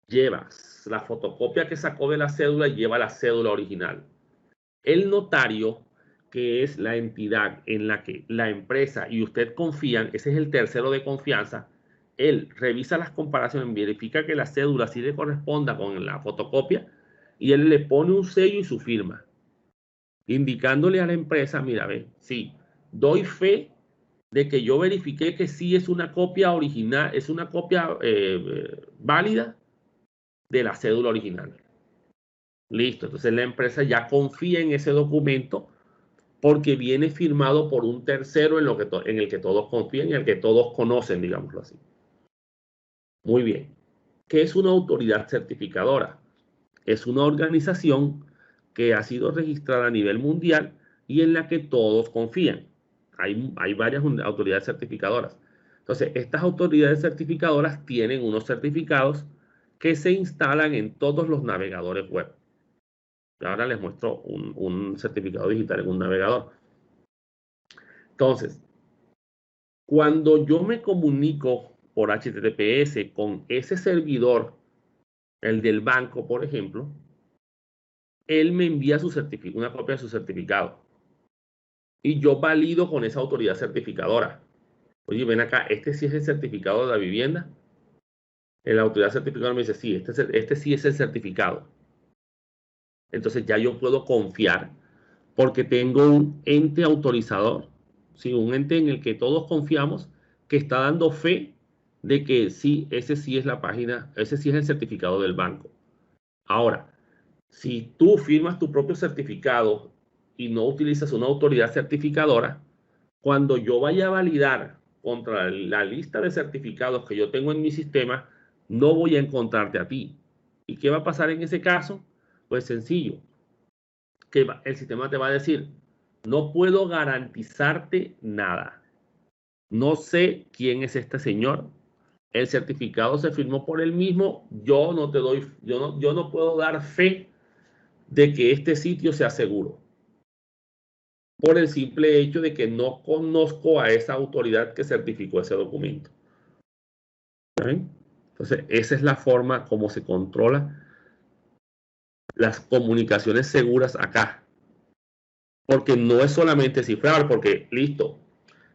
lleva la fotocopia que sacó de la cédula y lleva la cédula original. El notario, que es la entidad en la que la empresa y usted confían, ese es el tercero de confianza, él revisa las comparaciones, verifica que la cédula sí le corresponda con la fotocopia y él le pone un sello y su firma, indicándole a la empresa, mira, ve, sí, doy fe de que yo verifiqué que sí es una copia original, es una copia válida de la cédula original. Listo, entonces la empresa ya confía en ese documento porque viene firmado por un tercero en el que todos confían y en el que todos conocen, digámoslo así. Muy bien. ¿Qué es una autoridad certificadora? Es una organización que ha sido registrada a nivel mundial y en la que todos confían. Hay varias autoridades certificadoras. Entonces, estas autoridades certificadoras tienen unos certificados que se instalan en todos los navegadores web. Y ahora les muestro un certificado digital en un navegador. Entonces, cuando yo me comunico por HTTPS con ese servidor, el del banco, por ejemplo, él me envía una copia de su certificado. Y yo valido con esa autoridad certificadora. Oye, ven acá, este sí es el certificado de la vivienda. La autoridad certificadora me dice, sí, este sí es el certificado. Entonces ya yo puedo confiar porque tengo un ente autorizador, ¿sí? Un ente en el que todos confiamos que está dando fe de que sí, ese sí es la página, ese sí es el certificado del banco. Ahora, si tú firmas tu propio certificado y no utilizas una autoridad certificadora, cuando yo vaya a validar contra la lista de certificados que yo tengo en mi sistema, no voy a encontrarte a ti. ¿Y qué va a pasar en ese caso? Pues sencillo, que el sistema te va a decir, no puedo garantizarte nada. No sé quién es este señor. El certificado se firmó por él mismo. Yo no puedo dar fe de que este sitio sea seguro. Por el simple hecho de que no conozco a esa autoridad que certificó ese documento. ¿Saben? Entonces, esa es la forma como se controla las comunicaciones seguras acá. Porque no es solamente cifrar, porque listo,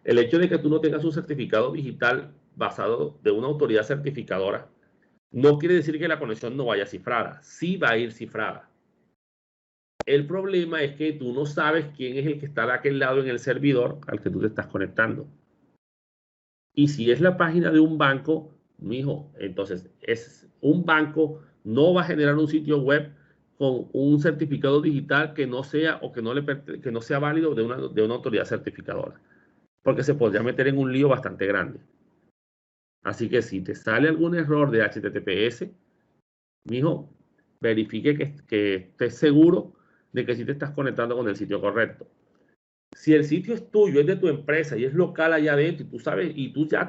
el hecho de que tú no tengas un certificado digital basado de una autoridad certificadora no quiere decir que la conexión no vaya cifrada. Sí va a ir cifrada. El problema es que tú no sabes quién es el que está de aquel lado en el servidor al que tú te estás conectando. Y si es la página de un banco, mijo, entonces es un banco, no va a generar un sitio web con un certificado digital que no sea o que no sea válido de una autoridad certificadora. porque se podría meter en un lío bastante grande. Así que si te sale algún error de HTTPS, mijo, verifique que estés seguro de que sí te estás conectando con el sitio correcto. Si el sitio es tuyo, es de tu empresa y es local allá adentro, y tú sabes,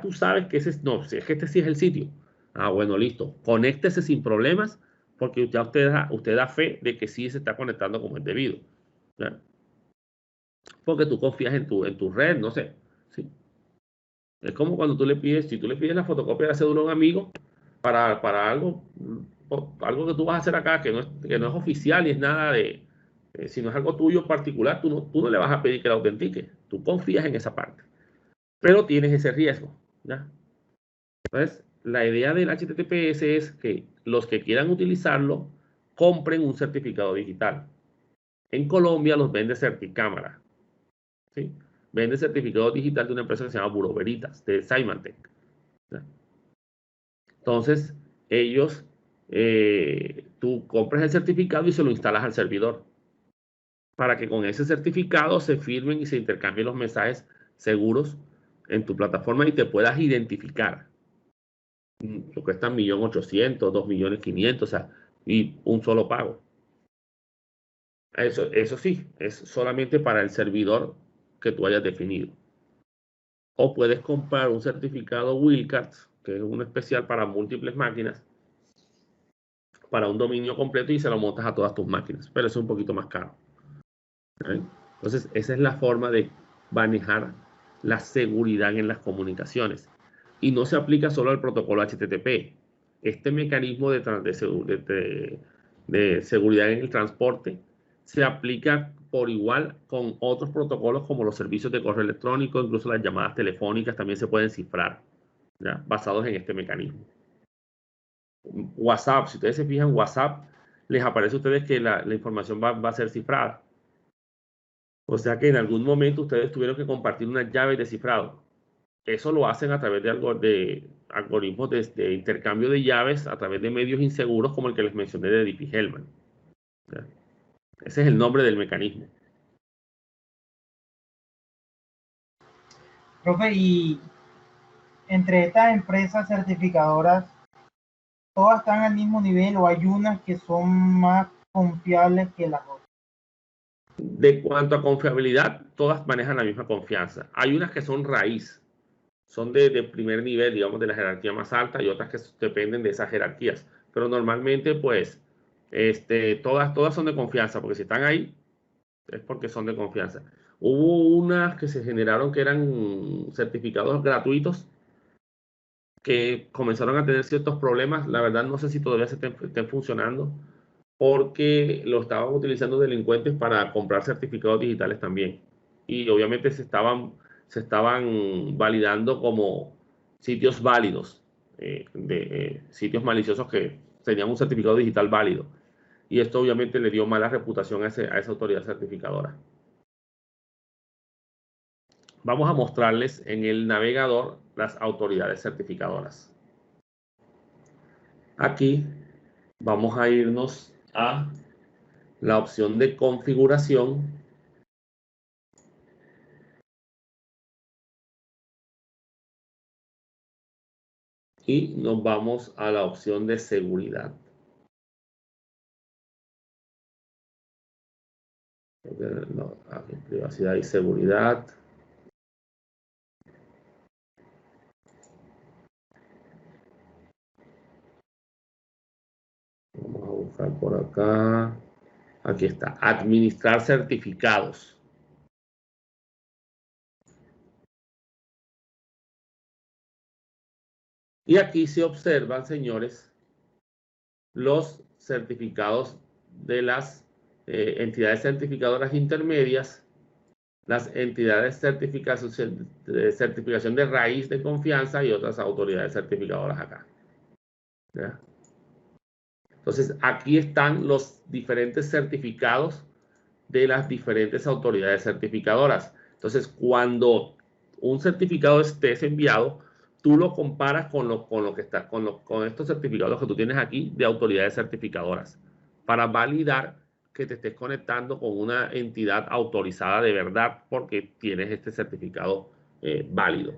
tú sabes que ese es, no, si es que este sí es el sitio. Ah, bueno, listo. Conéctese sin problemas, porque ya usted da fe de que sí se está conectando como es debido. ¿Ya? Porque tú confías en tu red, no sé. ¿Sí? Es como cuando tú le pides, si tú le pides la fotocopia de la cédula a un amigo para algo, algo que tú vas a hacer acá, que no es oficial ni es nada de, si no es algo tuyo particular, tú no le vas a pedir que la autentique. Tú confías en esa parte, pero tienes ese riesgo. ¿Ya? Entonces, la idea del HTTPS es que los que quieran utilizarlo compren un certificado digital. En Colombia los vende Certicámara. ¿Sí? Vende certificado digital de una empresa que se llama Bureau Veritas, de Symantec. ¿Ya? Entonces, ellos, tú compras el certificado y se lo instalas al servidor para que con ese certificado se firmen y se intercambien los mensajes seguros en tu plataforma y te puedas identificar. Lo cuesta 1.800.000, 2.500.000, o sea, y un solo pago. Eso sí, es solamente para el servidor que tú hayas definido. O puedes comprar un certificado Wildcard, que es uno especial para múltiples máquinas, para un dominio completo y se lo montas a todas tus máquinas, pero es un poquito más caro. ¿Okay? Entonces, esa es la forma de manejar la seguridad en las comunicaciones. Y no se aplica solo al protocolo HTTP. Este mecanismo de seguridad en el transporte se aplica por igual con otros protocolos como los servicios de correo electrónico, incluso las llamadas telefónicas también se pueden cifrar, ¿ya? Basados en este mecanismo. WhatsApp, si ustedes se fijan, WhatsApp les aparece a ustedes que la información va a ser cifrada. O sea que en algún momento ustedes tuvieron que compartir unas llaves de cifrado. Eso lo hacen a través de algoritmos de intercambio de llaves a través de medios inseguros como el que les mencioné de Diffie-Hellman. Ese es el nombre del mecanismo. Profe, y entre estas empresas certificadoras, ¿todas están al mismo nivel o hay unas que son más confiables que las otras? De cuanto a confiabilidad, todas manejan la misma confianza. Hay unas que son raíz, son de primer nivel, digamos, de la jerarquía más alta, y otras que dependen de esas jerarquías. Pero normalmente, pues, todas son de confianza, porque si están ahí, es porque son de confianza. Hubo unas que se generaron que eran certificados gratuitos que comenzaron a tener ciertos problemas. La verdad no sé si todavía estén funcionando porque lo estaban utilizando delincuentes para comprar certificados digitales también. Y obviamente se estaban validando como sitios válidos, sitios maliciosos que tenían un certificado digital válido. Y esto obviamente le dio mala reputación a esa autoridad certificadora. Vamos a mostrarles en el navegador las autoridades certificadoras. Aquí vamos a irnos a la opción de configuración y nos vamos a la opción de seguridad. No, aquí, privacidad y seguridad. Vamos a buscar por acá. Aquí está, administrar certificados. Y aquí se observan, señores, los certificados de las entidades certificadoras intermedias, las entidades de certificación de raíz de confianza y otras autoridades certificadoras acá. ¿Ya? Entonces, aquí están los diferentes certificados de las diferentes autoridades certificadoras. Entonces, cuando un certificado es enviado, tú lo comparas con lo que está, con estos certificados que tú tienes aquí de autoridades certificadoras para validar que te estés conectando con una entidad autorizada de verdad porque tienes este certificado válido.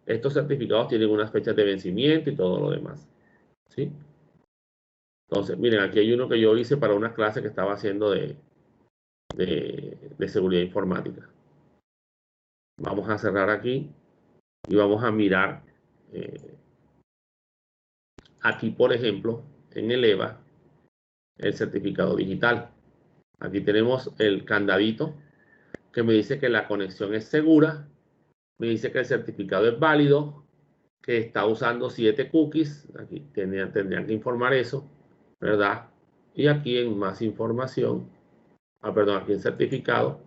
Estos certificados tienen unas fechas de vencimiento y todo lo demás, ¿sí? Entonces, miren, aquí hay uno que yo hice para una clase que estaba haciendo de seguridad informática. Vamos a cerrar aquí y vamos a mirar aquí, por ejemplo, en el EVA, el certificado digital. Aquí tenemos el candadito que me dice que la conexión es segura, me dice que el certificado es válido, que está usando 7 cookies. Aquí tendrían que informar eso, ¿verdad? Y aquí en más información, perdón, aquí en certificado,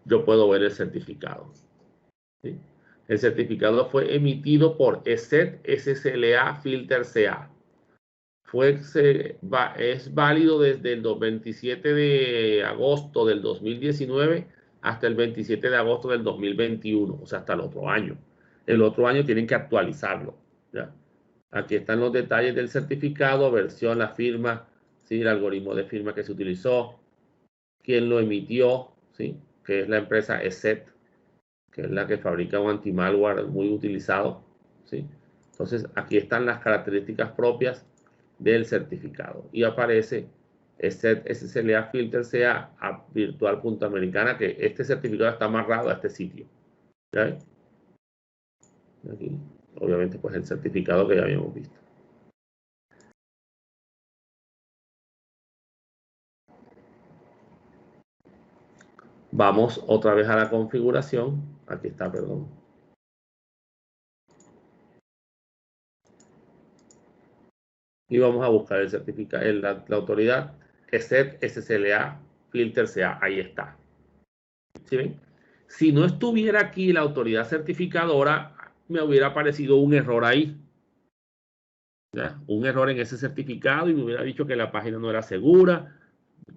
yo puedo ver el certificado, ¿sí? El certificado fue emitido por ESET SCLA Filter CA. Es válido desde el 27 de agosto del 2019 hasta el 27 de agosto del 2021, o sea, hasta el otro año. El otro año tienen que actualizarlo, ¿ya? Aquí están los detalles del certificado, versión, la firma, ¿sí? El algoritmo de firma que se utilizó, quién lo emitió, ¿sí? Que es la empresa ESET, que es la que fabrica un anti-malware muy utilizado, ¿sí? Entonces, aquí están las características propias del certificado y aparece ESET SCLA Filter CA a virtual.americana, que este certificado está amarrado a este sitio, ¿ya? Aquí, obviamente, pues el certificado que ya habíamos visto. Vamos otra vez a la configuración. Aquí está, perdón. Y vamos a buscar el certificado, la autoridad ESET SCLA Filter CA. Ahí está. ¿Sí ven? Si no estuviera aquí la autoridad certificadora, me hubiera aparecido un error ahí, ¿ya? Un error en ese certificado y me hubiera dicho que la página no era segura,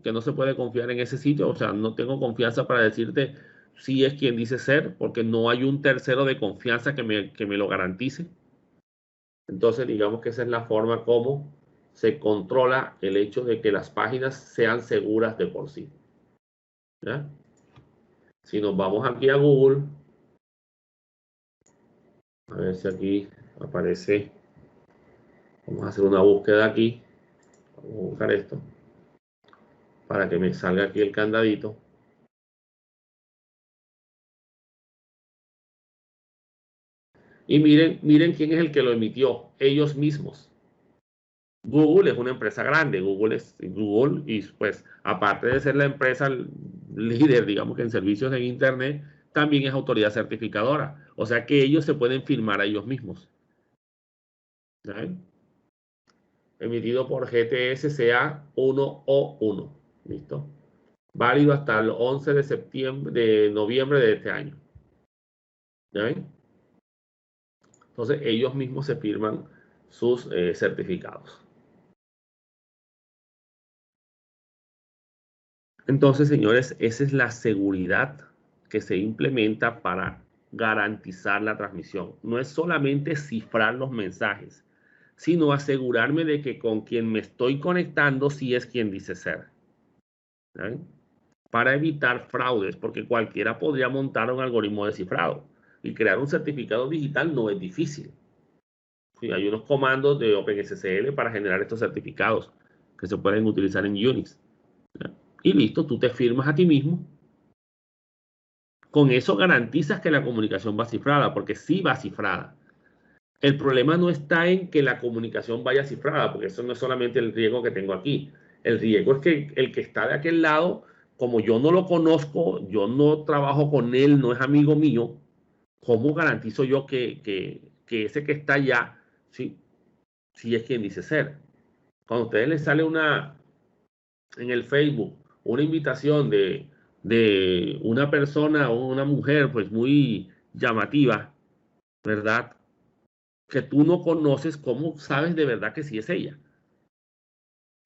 que no se puede confiar en ese sitio. O sea, no tengo confianza para decirte si es quien dice ser, porque no hay un tercero de confianza que me lo garantice. Entonces, digamos que esa es la forma como se controla el hecho de que las páginas sean seguras de por sí, ¿ya? Si nos vamos aquí a Google, a ver si aquí aparece. Vamos a hacer una búsqueda aquí. Vamos a buscar esto para que me salga aquí el candadito. Y miren quién es el que lo emitió. Ellos mismos. Google es una empresa grande. Google y pues aparte de ser la empresa líder, digamos que en servicios en Internet, también es autoridad certificadora. O sea que ellos se pueden firmar a ellos mismos. ¿Saben? Emitido por GTSCA 1O1. ¿Listo? Válido hasta el 11 de noviembre de este año. ¿Ya ven? Entonces ellos mismos se firman sus certificados. Entonces, señores, esa es la seguridad que se implementa para garantizar la transmisión. No es solamente cifrar los mensajes, sino asegurarme de que con quien me estoy conectando sí es quien dice ser. ¿Ven? Para evitar fraudes, porque cualquiera podría montar un algoritmo de cifrado y crear un certificado digital no es difícil. Sí, hay unos comandos de OpenSSL para generar estos certificados que se pueden utilizar en Unix, ¿ya? Y listo, tú te firmas a ti mismo. Con eso garantizas que la comunicación va cifrada, porque sí va cifrada. El problema no está en que la comunicación vaya cifrada, porque eso no es solamente el riesgo que tengo aquí. El riesgo es que el que está de aquel lado, como yo no lo conozco, yo no trabajo con él, no es amigo mío, ¿cómo garantizo yo que ese que está allá, sí es quien dice ser? Cuando a ustedes les sale en el Facebook una invitación de una persona o una mujer pues muy llamativa, ¿verdad? Que tú no conoces, ¿cómo sabes de verdad que sí es ella?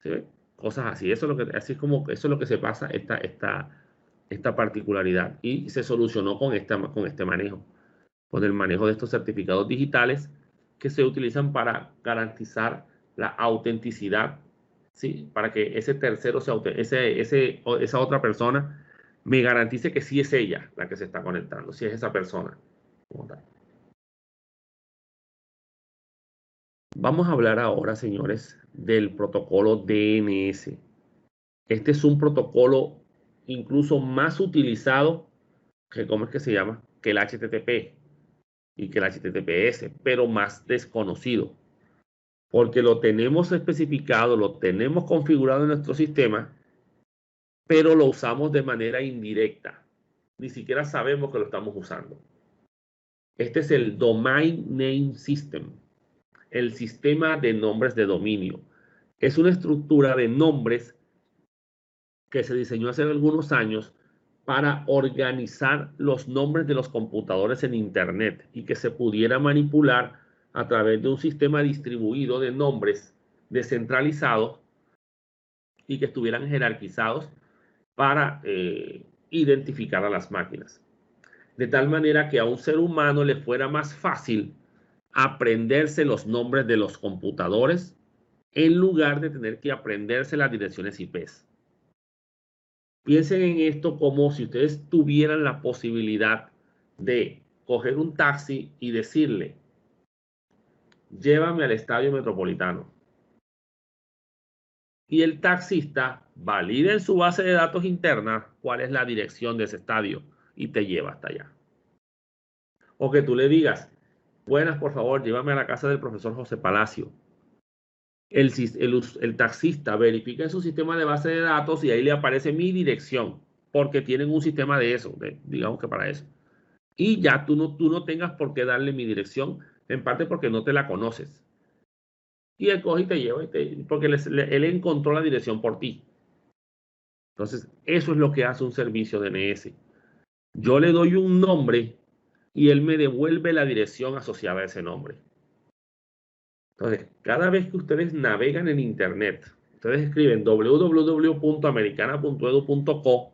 ¿Sí ve? Cosas así, así es como, eso es lo que se pasa, esta particularidad. Y se solucionó con este manejo, con el manejo de estos certificados digitales que se utilizan para garantizar la autenticidad, ¿sí? Para que ese tercero, esa otra persona me garantice que sí es ella la que se está conectando, si es esa persona. como tal. Vamos a hablar ahora, señores, del protocolo DNS. Este es un protocolo incluso más utilizado que, ¿cómo es que se llama? Que el HTTP y que el HTTPS, pero más desconocido. Porque lo tenemos especificado, lo tenemos configurado en nuestro sistema, pero lo usamos de manera indirecta. Ni siquiera sabemos que lo estamos usando. Este es el Domain Name System, el sistema de nombres de dominio. Es una estructura de nombres que se diseñó hace algunos años para organizar los nombres de los computadores en Internet y que se pudiera manipular a través de un sistema distribuido de nombres descentralizados y que estuvieran jerarquizados para identificar a las máquinas. De tal manera que a un ser humano le fuera más fácil aprenderse los nombres de los computadores en lugar de tener que aprenderse las direcciones IPs. Piensen en esto como si ustedes tuvieran la posibilidad de coger un taxi y decirle, llévame al estadio Metropolitano. Y el taxista valida en su base de datos interna cuál es la dirección de ese estadio y te lleva hasta allá. O que tú le digas, buenas, por favor, llévame a la casa del profesor José Palacio. El taxista verifica en su sistema de base de datos y ahí le aparece mi dirección, porque tienen un sistema de eso, digamos que para eso. Y ya tú no tengas por qué darle mi dirección, en parte porque no te la conoces. Y él coge y te lleva, porque él encontró la dirección por ti. Entonces, eso es lo que hace un servicio DNS. Yo le doy un nombre y él me devuelve la dirección asociada a ese nombre. Entonces, cada vez que ustedes navegan en Internet, ustedes escriben www.americana.edu.co,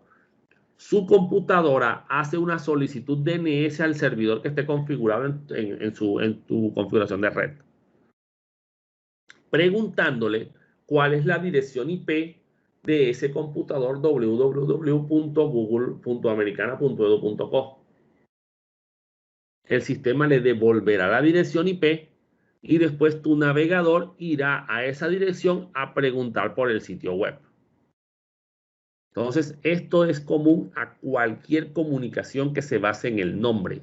su computadora hace una solicitud DNS al servidor que esté configurado en tu configuración de red, preguntándole cuál es la dirección IP de ese computador www.google.americana.edu.co. El sistema le devolverá la dirección IP y después tu navegador irá a esa dirección a preguntar por el sitio web. Entonces, esto es común a cualquier comunicación que se base en el nombre.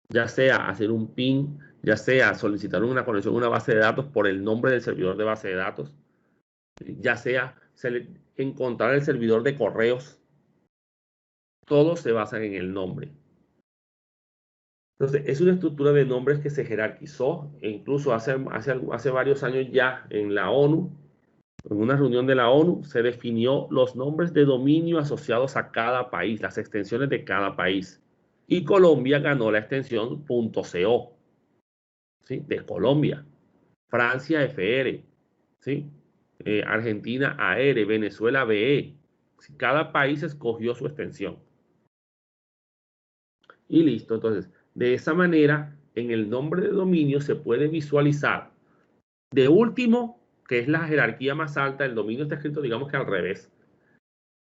Ya sea hacer un ping, ya sea solicitar una conexión a una base de datos por el nombre del servidor de base de datos, ya sea encontrar el servidor de correos. Todos se basan en el nombre. Entonces, es una estructura de nombres que se jerarquizó, e incluso hace varios años ya en la ONU, en una reunión de la ONU, se definió los nombres de dominio asociados a cada país, las extensiones de cada país. Y Colombia ganó la extensión .co, ¿sí? De Colombia. Francia FR, ¿sí? Argentina AR, Venezuela BE. Cada país escogió su extensión. Y listo, entonces, de esa manera, en el nombre de dominio se puede visualizar. De último, que es la jerarquía más alta, el dominio está escrito, digamos que al revés.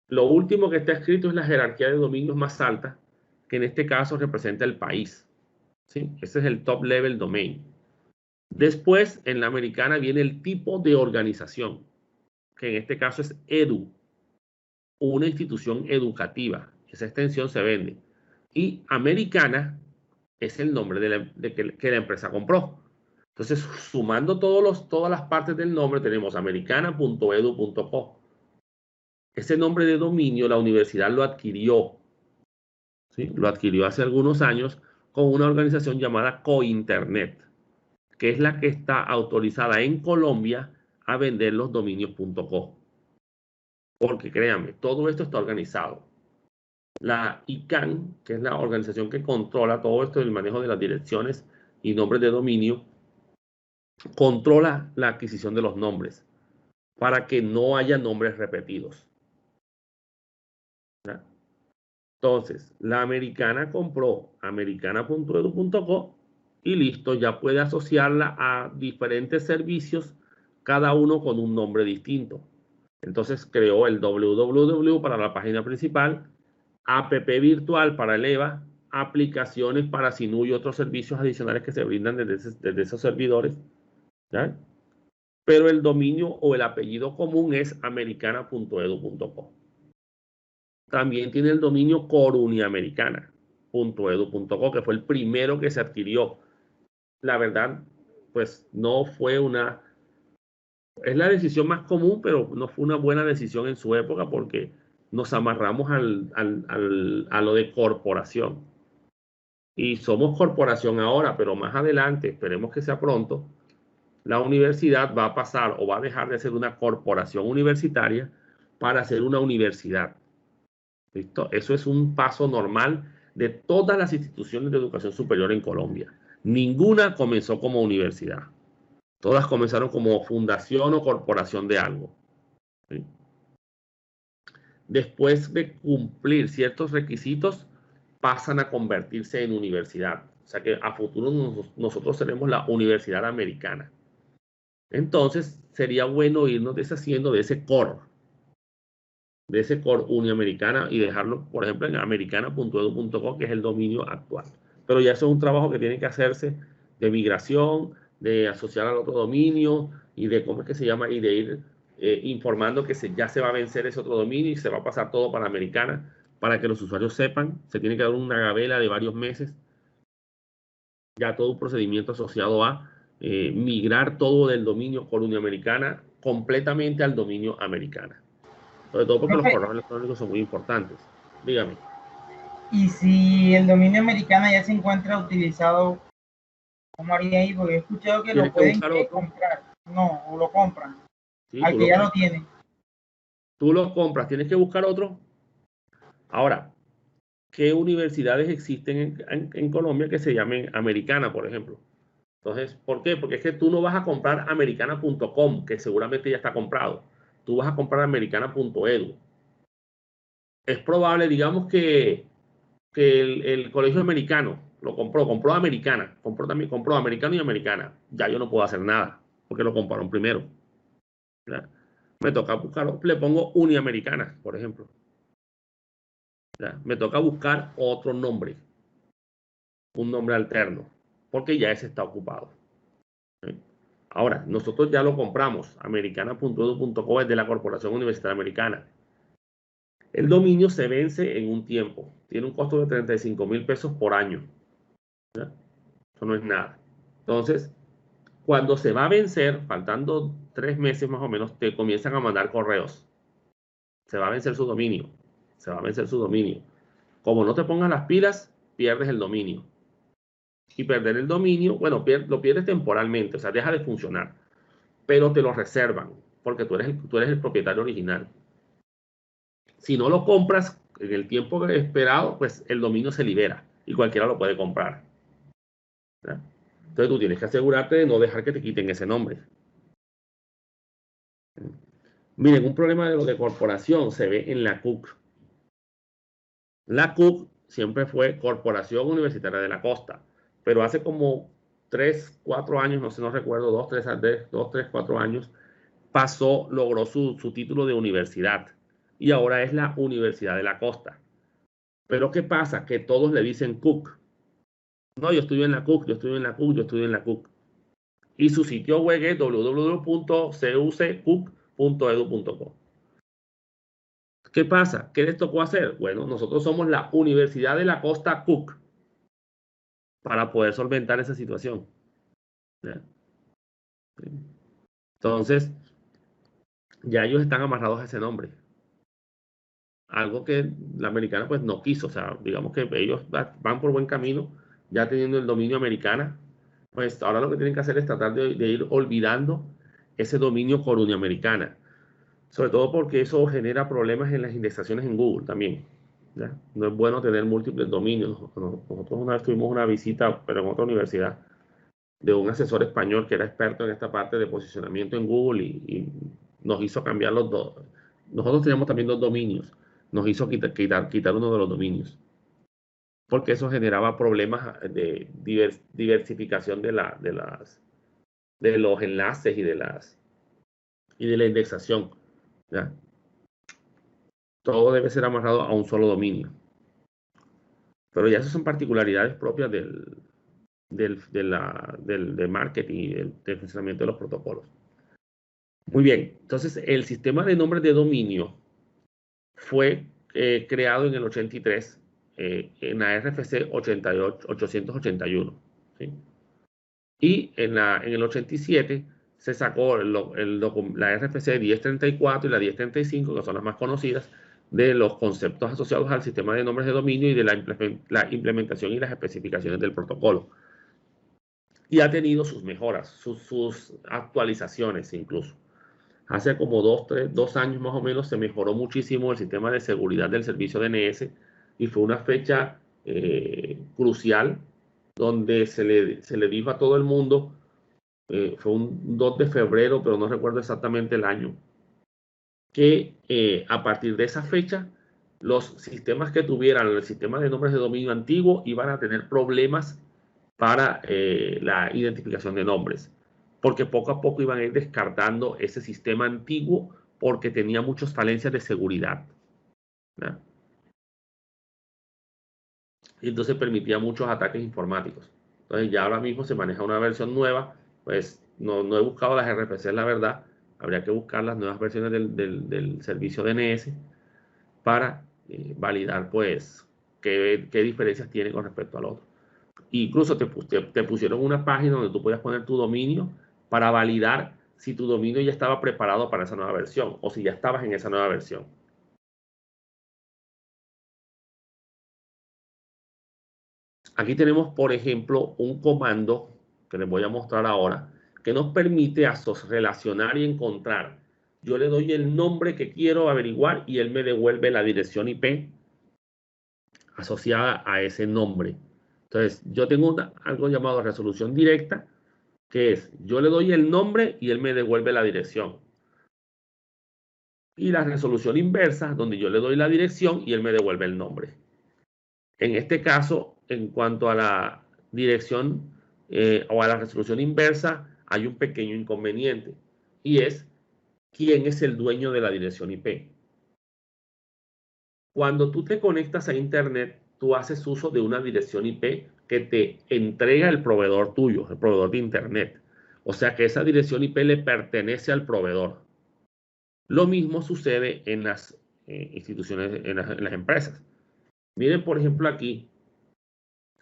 Lo último que está escrito es la jerarquía de dominios más alta, que en este caso representa el país, ¿sí? Ese es el top level domain. Después, en la americana viene el tipo de organización, que en este caso es edu, una institución educativa. Esa extensión se vende. Y americana es el nombre que la empresa compró. Entonces, sumando todas las partes del nombre, tenemos americana.edu.co. Ese nombre de dominio la universidad lo adquirió, ¿sí? Lo adquirió hace algunos años con una organización llamada Cointernet, que es la que está autorizada en Colombia a vender los dominios.co. Porque créanme, todo esto está organizado. La ICANN, que es la organización que controla todo esto del manejo de las direcciones y nombres de dominio, controla la adquisición de los nombres para que no haya nombres repetidos. ¿Ya? Entonces, la americana compró americana.edu.co y listo, ya puede asociarla a diferentes servicios, cada uno con un nombre distinto. Entonces creó el www para la página principal, app virtual para el EVA, aplicaciones para Sinú y otros servicios adicionales que se brindan desde esos servidores, ¿ya? Pero el dominio o el apellido común es americana.edu.co. También tiene el dominio coruniamericana.edu.co, que fue el primero que se adquirió. La verdad, pues no fue una... Es la decisión más común, pero no fue una buena decisión en su época porque nos amarramos a lo de corporación. Y somos corporación ahora, pero más adelante, esperemos que sea pronto, la universidad va a pasar o va a dejar de ser una corporación universitaria para ser una universidad. ¿Listo? Eso es un paso normal de todas las instituciones de educación superior en Colombia. Ninguna comenzó como universidad. Todas comenzaron como fundación o corporación de algo. ¿Sí? Después de cumplir ciertos requisitos, pasan a convertirse en universidad. O sea que a futuro nosotros seremos la Universidad Americana. Entonces, sería bueno irnos deshaciendo de ese core uniamericana y dejarlo, por ejemplo, en americana.edu.co, que es el dominio actual. Pero ya eso es un trabajo que tiene que hacerse de migración, de asociar al otro dominio y de cómo es que se llama y de ir informando que ya se va a vencer ese otro dominio y se va a pasar todo para americana para que los usuarios sepan. Se tiene que dar una gabela de varios meses. Ya todo un procedimiento asociado a migrar todo del dominio coruniamericana completamente al dominio americana. Sobre todo porque los correos electrónicos son muy importantes. Dígame. Y si el dominio americana ya se encuentra utilizado, ¿cómo haría ahí? Porque he escuchado que lo pueden comprar. No, o lo compran. Sí, al que ya lo tiene. Tú lo compras, tienes que buscar otro. Ahora, ¿qué universidades existen en Colombia que se llamen Americana, por ejemplo? Entonces, ¿por qué? Porque es que tú no vas a comprar americana.com, que seguramente ya está comprado. Tú vas a comprar americana.edu. Es probable, digamos, que el colegio americano lo compró americana, compró americano y americana. Ya yo no puedo hacer nada, porque lo compraron primero. ¿Ya? Me toca buscar, le pongo uniamericana, por ejemplo. ¿Ya? Me toca buscar otro nombre, un nombre alterno, porque ya ese está ocupado. ¿Sí? Ahora, nosotros ya lo compramos, americana.edu.co es de la Corporación Universitaria Americana. El dominio se vence en un tiempo, tiene un costo de 35.000 pesos por año. ¿Ya? Eso no es nada. Entonces, cuando se va a vencer, faltando 3 meses más o menos, te comienzan a mandar correos. Se va a vencer su dominio. Se va a vencer su dominio. Como no te pongas las pilas, pierdes el dominio. Y perder el dominio, bueno, lo pierdes temporalmente, o sea, deja de funcionar. Pero te lo reservan, porque tú eres el propietario original. Si no lo compras en el tiempo esperado, pues el dominio se libera y cualquiera lo puede comprar. ¿Ya? Entonces tú tienes que asegurarte de no dejar que te quiten ese nombre. Miren, un problema de lo de corporación se ve en la CUC. La CUC siempre fue Corporación Universitaria de la Costa, pero hace como 3, 4 años, no sé, no recuerdo, 2, 3, 4 años, logró su título de universidad y ahora es la Universidad de la Costa. Pero ¿qué pasa? Que todos le dicen CUC. No, yo estudio en la CUC, yo estudio en la CUC, yo estudio en la CUC. Y su sitio web es www.cuccuc.edu.co. ¿Qué pasa? ¿Qué les tocó hacer? Bueno, nosotros somos la Universidad de la Costa Cook para poder solventar esa situación. ¿Ya? Entonces, ya ellos están amarrados a ese nombre. Algo que la americana pues no quiso. O sea, digamos que ellos van por buen camino, ya teniendo el dominio americana. Pues ahora lo que tienen que hacer es tratar de ir olvidando ese dominio coruniamericana. Sobre todo porque eso genera problemas en las indexaciones en Google también. ¿Ya? No es bueno tener múltiples dominios. Nosotros una vez tuvimos una visita, pero en otra universidad, de un asesor español que era experto en esta parte de posicionamiento en Google y nos hizo cambiar los dos. Nosotros teníamos también 2 dominios. Nos hizo quitar uno de los dominios. Porque eso generaba problemas de diversificación de los enlaces y de la indexación. ¿Ya? Todo debe ser amarrado a un solo dominio. Pero ya esas son particularidades propias del marketing y del funcionamiento de los protocolos. Muy bien, entonces el sistema de nombres de dominio fue creado en el 83 en la RFC 881. ¿Sí? Y en el 87 se sacó la RFC 1034 y la 1035, que son las más conocidas, de los conceptos asociados al sistema de nombres de dominio y de la implementación y las especificaciones del protocolo. Y ha tenido sus mejoras, sus actualizaciones incluso. Hace como 2 años más o menos se mejoró muchísimo el sistema de seguridad del servicio DNS y fue una fecha crucial donde se le dijo a todo el mundo, fue un 2 de febrero, pero no recuerdo exactamente el año, que a partir de esa fecha los sistemas que tuvieran el sistema de nombres de dominio antiguo iban a tener problemas para la identificación de nombres, porque poco a poco iban a ir descartando ese sistema antiguo porque tenía muchas falencias de seguridad, ¿no? Y entonces permitía muchos ataques informáticos. Entonces ya ahora mismo se maneja una versión nueva, pues no he buscado las RFC, la verdad, habría que buscar las nuevas versiones del servicio DNS para validar pues qué diferencias tiene con respecto al otro. Incluso te pusieron una página donde tú podías poner tu dominio para validar si tu dominio ya estaba preparado para esa nueva versión o si ya estabas en esa nueva versión. Aquí tenemos, por ejemplo, un comando que les voy a mostrar ahora que nos permite relacionar y encontrar. Yo le doy el nombre que quiero averiguar y él me devuelve la dirección IP asociada a ese nombre. Entonces, yo tengo algo llamado resolución directa, que es, yo le doy el nombre y él me devuelve la dirección. Y la resolución inversa, donde yo le doy la dirección y él me devuelve el nombre. En este caso, en cuanto a la dirección o a la resolución inversa, hay un pequeño inconveniente, y es quién es el dueño de la dirección IP. Cuando tú te conectas a Internet, tú haces uso de una dirección IP que te entrega el proveedor tuyo, el proveedor de Internet. O sea que esa dirección IP le pertenece al proveedor. Lo mismo sucede en las instituciones, en las empresas. Miren, por ejemplo, aquí,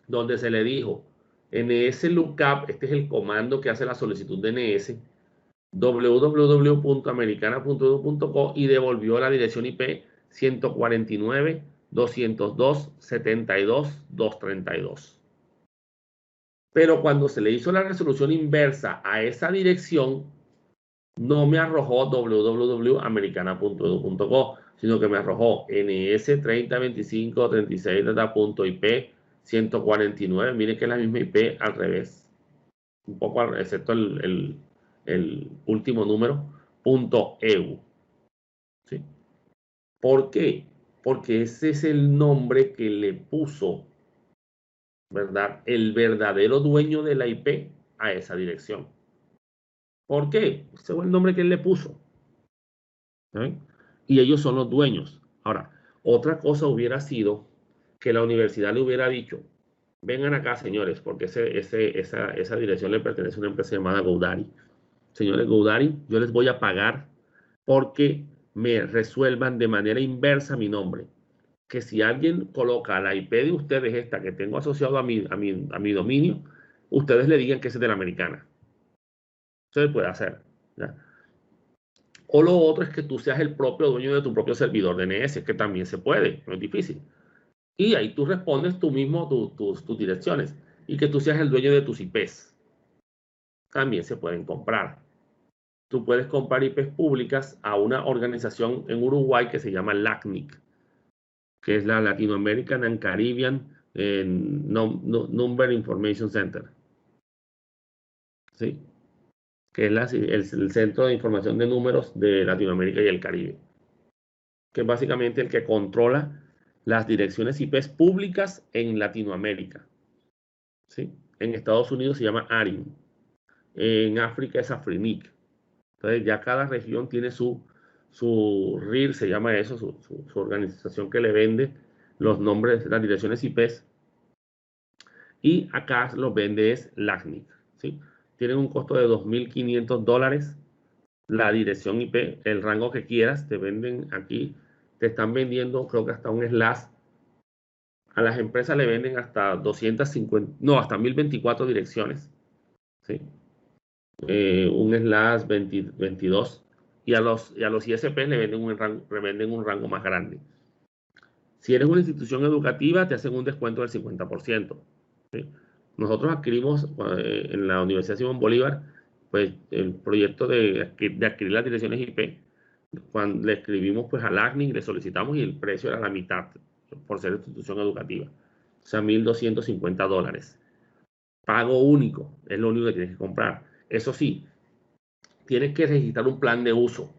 donde se le dijo NSLOOKUP, este es el comando que hace la solicitud de NS, www.americana.edu.co, y devolvió la dirección IP 149.202.72.232. Pero cuando se le hizo la resolución inversa a esa dirección, no me arrojó www.americana.edu.co, sino que me arrojó NS302536.IP 149. Miren que es la misma IP al revés, un poco excepto el último número, .eu. ¿Sí? ¿Por qué? Porque ese es el nombre que le puso, ¿verdad?, el verdadero dueño de la IP a esa dirección. ¿Por qué? Ese fue el nombre que él le puso. ¿Sí? Y ellos son los dueños. Ahora, otra cosa hubiera sido que la universidad le hubiera dicho, vengan acá, señores, porque esa dirección le pertenece a una empresa llamada GoDaddy. Señores GoDaddy, yo les voy a pagar porque me resuelvan de manera inversa mi nombre. Que si alguien coloca la IP de ustedes, esta que tengo asociado a mi dominio, ustedes le digan que es de la Americana. Eso se puede hacer, ¿ya? O lo otro es que tú seas el propio dueño de tu propio servidor DNS, que también se puede, no es difícil. Y ahí tú respondes tú mismo tus direcciones, y que tú seas el dueño de tus IPs. También se pueden comprar. Tú puedes comprar IPs públicas a una organización en Uruguay que se llama LACNIC, que es la Latino American and Caribbean Number Information Center. ¿Sí? Que es el Centro de Información de Números de Latinoamérica y el Caribe, que es básicamente el que controla las direcciones IPs públicas en Latinoamérica. ¿Sí? En Estados Unidos se llama ARIN. En África es AFRINIC. Entonces ya cada región tiene su RIR, se llama eso, su organización que le vende los nombres, las direcciones IPs Y acá los vende es LACNIC, ¿sí? Tienen un costo de $2.500 la dirección IP, el rango que quieras. Te venden aquí, te están vendiendo, creo que hasta un slash. A las empresas le venden hasta 250, no, hasta 1024 direcciones, ¿sí? Un slash 22. Y a los ISP le venden un rango más grande. Si eres una institución educativa, te hacen un descuento del 50%. ¿Sí? Nosotros adquirimos en la Universidad Simón Bolívar, pues el proyecto de adquirir las direcciones IP. Cuando le escribimos pues al ACNIC, le solicitamos y el precio era la mitad por ser institución educativa. O sea, $1.250. Pago único, es lo único que tienes que comprar. Eso sí, tienes que registrar un plan de uso.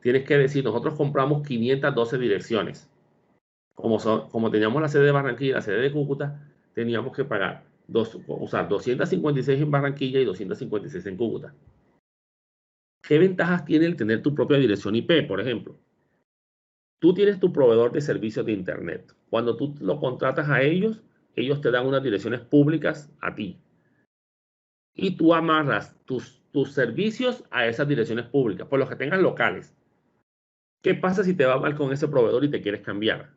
Tienes que decir, nosotros compramos 512 direcciones. Como teníamos la sede de Barranquilla y la sede de Cúcuta, teníamos que pagar 256 en Barranquilla y 256 en Cúcuta. ¿Qué ventajas tiene el tener tu propia dirección IP, por ejemplo? Tú tienes tu proveedor de servicios de Internet. Cuando tú lo contratas a ellos, ellos te dan unas direcciones públicas a ti. Y tú amarras tus servicios a esas direcciones públicas, por los que tengas locales. ¿Qué pasa si te va mal con ese proveedor y te quieres cambiar?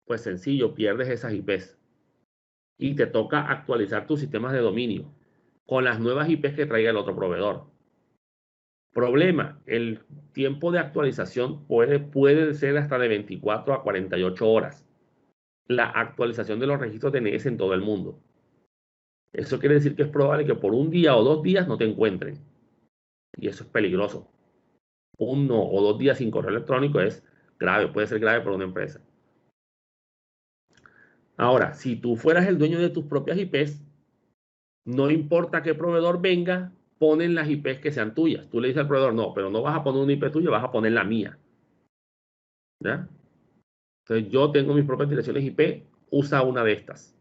Pues sencillo, pierdes esas IPs. Y te toca actualizar tus sistemas de dominio con las nuevas IPs que traiga el otro proveedor. Problema, el tiempo de actualización puede ser hasta de 24 a 48 horas. La actualización de los registros DNS en todo el mundo. Eso quiere decir que es probable que por un día o 2 días no te encuentren. Y eso es peligroso. 1 o 2 días sin correo electrónico es grave, puede ser grave para una empresa. Ahora, si tú fueras el dueño de tus propias IPs, no importa qué proveedor venga, ponen las IPs que sean tuyas. Tú le dices al proveedor, no, pero no vas a poner una IP tuya, vas a poner la mía. ¿Ya? Entonces yo tengo mis propias direcciones IP, usa una de estas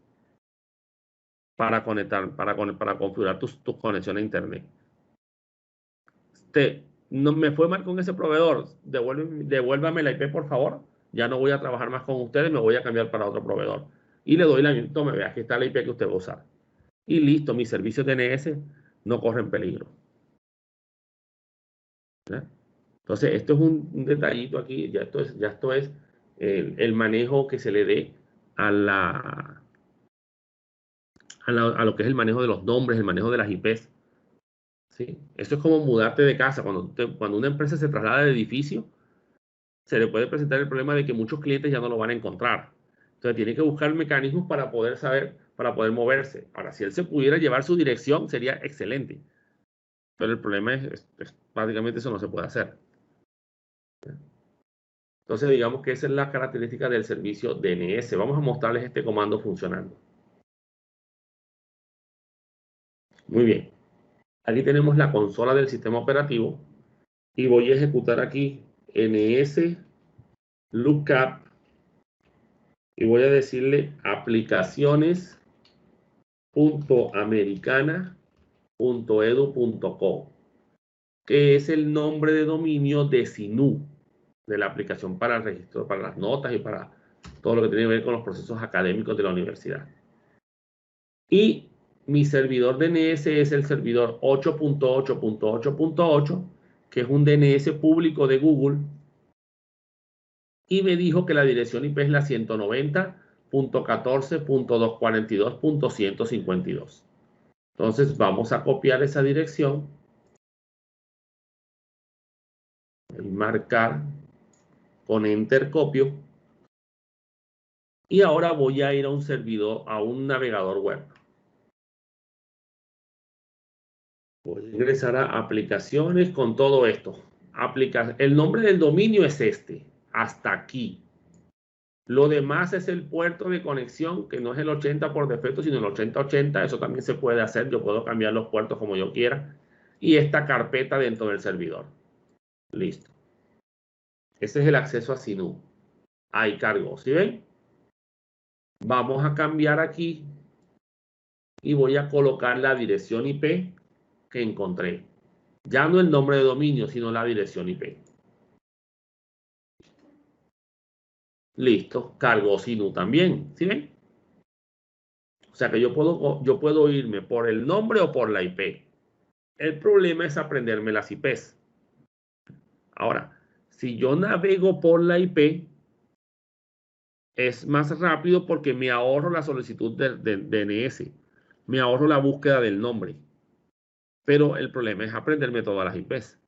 para conectar, para configurar tus conexiones a internet. No me fue mal con ese proveedor, devuélvame la IP por favor, ya no voy a trabajar más con ustedes, me voy a cambiar para otro proveedor. Y le doy tome, vea, aquí está la IP que usted va a usar. Y listo, mis servicios DNS no corren peligro. ¿Ya? Entonces, esto es un detallito aquí, ya esto es el manejo que se le dé a lo que es el manejo de los nombres, el manejo de las IPs. ¿Sí? Esto es como mudarte de casa. Cuando una empresa se traslada de edificio, se le puede presentar el problema de que muchos clientes ya no lo van a encontrar. Entonces, tiene que buscar mecanismos para poder saber, para poder moverse. Ahora, si él se pudiera llevar su dirección, sería excelente. Pero el problema es básicamente eso no se puede hacer. Entonces, digamos que esa es la característica del servicio DNS. Vamos a mostrarles este comando funcionando. Muy bien. Aquí tenemos la consola del sistema operativo y voy a ejecutar aquí ns lookup y voy a decirle aplicaciones.americana.edu.co, que es el nombre de dominio de Sinú, de la aplicación para el registro, para las notas y para todo lo que tiene que ver con los procesos académicos de la universidad. Y mi servidor DNS es el servidor 8.8.8.8, que es un DNS público de Google. Y me dijo que la dirección IP es la 190.14.242.152. Entonces vamos a copiar esa dirección y marcar con Enter copio. Y ahora voy a ir a un servidor, a un navegador web. Voy a ingresar a aplicaciones con todo esto. El nombre del dominio es este, hasta aquí. Lo demás es el puerto de conexión, que no es el 80 por defecto, sino el 8080. Eso también se puede hacer. Yo puedo cambiar los puertos como yo quiera. Y esta carpeta dentro del servidor. Listo. Ese es el acceso a Sinú. Ahí cargó. ¿Sí ven? Vamos a cambiar aquí. Y voy a colocar la dirección IP que encontré. Ya no el nombre de dominio, sino la dirección IP. Listo. Cargó Sinú también. ¿Sí ven? O sea que yo puedo irme por el nombre o por la IP. El problema es aprenderme las IPs. Ahora, si yo navego por la IP, es más rápido porque me ahorro la solicitud de DNS. Me ahorro la búsqueda del nombre. Pero el problema es aprenderme todas las IPs.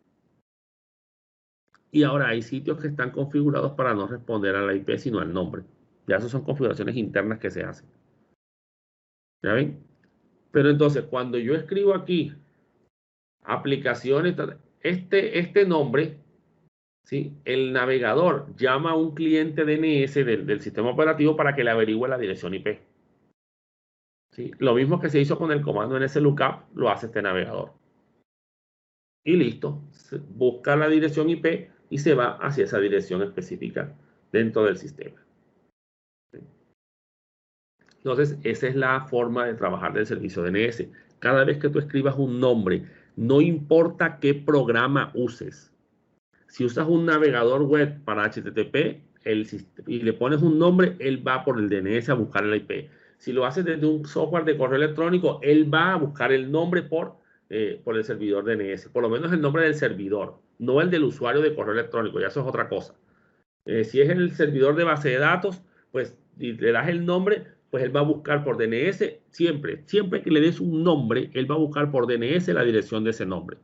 Y ahora hay sitios que están configurados para no responder a la IP, sino al nombre. Ya esas son configuraciones internas que se hacen. ¿Ya ven? Pero entonces, cuando yo escribo aquí aplicaciones, este nombre, ¿sí? El navegador llama a un cliente DNS del sistema operativo para que le averigüe la dirección IP. ¿Sí? Lo mismo que se hizo con el comando nslookup, lo hace este navegador. Y listo, busca la dirección IP y se va hacia esa dirección específica dentro del sistema. Entonces, esa es la forma de trabajar del servicio DNS. Cada vez que tú escribas un nombre, no importa qué programa uses. Si usas un navegador web para HTTP y le pones un nombre, él va por el DNS a buscar la IP. Si lo haces desde un software de correo electrónico, él va a buscar el nombre por el servidor DNS. Por lo menos el nombre del servidor, no el del usuario de correo electrónico. Ya eso es otra cosa. Si es el servidor de base de datos, pues y le das el nombre, pues él va a buscar por DNS siempre. Siempre que le des un nombre, él va a buscar por DNS la dirección de ese nombre.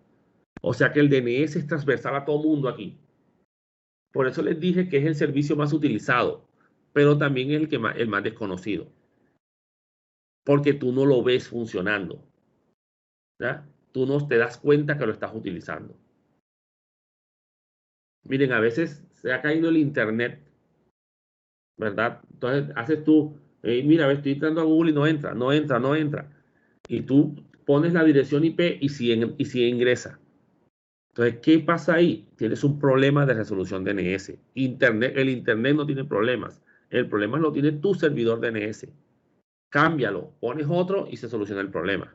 O sea que el DNS es transversal a todo mundo aquí. Por eso les dije que es el servicio más utilizado, pero también es el más desconocido. Porque tú no lo ves funcionando. ¿Ya? Tú no te das cuenta que lo estás utilizando. Miren, a veces se ha caído el internet, ¿verdad? Entonces haces tú, mira, estoy entrando a Google y no entra, no entra, no entra. Y tú pones la dirección IP y sí ingresa. Entonces, ¿qué pasa ahí? Tienes un problema de resolución DNS. El internet no tiene problemas. El problema lo tiene tu servidor DNS. Cámbialo, pones otro y se soluciona el problema.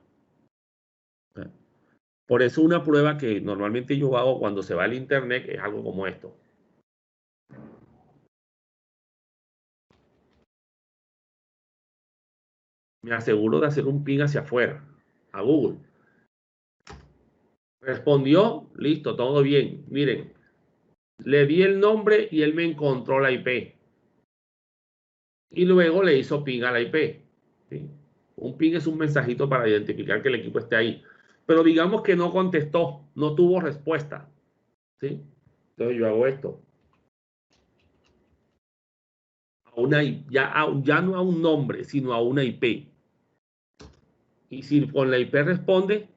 Por eso una prueba que normalmente yo hago cuando se va el internet es algo como esto. Me aseguro de hacer un ping hacia afuera, a Google. Respondió, listo, todo bien. Miren, le di el nombre y él me encontró la IP. Y luego le hizo ping a la IP. ¿Sí? Un ping es un mensajito para identificar que el equipo esté ahí. Pero digamos que no contestó, no tuvo respuesta. ¿Sí? Entonces yo hago esto. Ya no a un nombre, sino a una IP. Y si con la IP responde,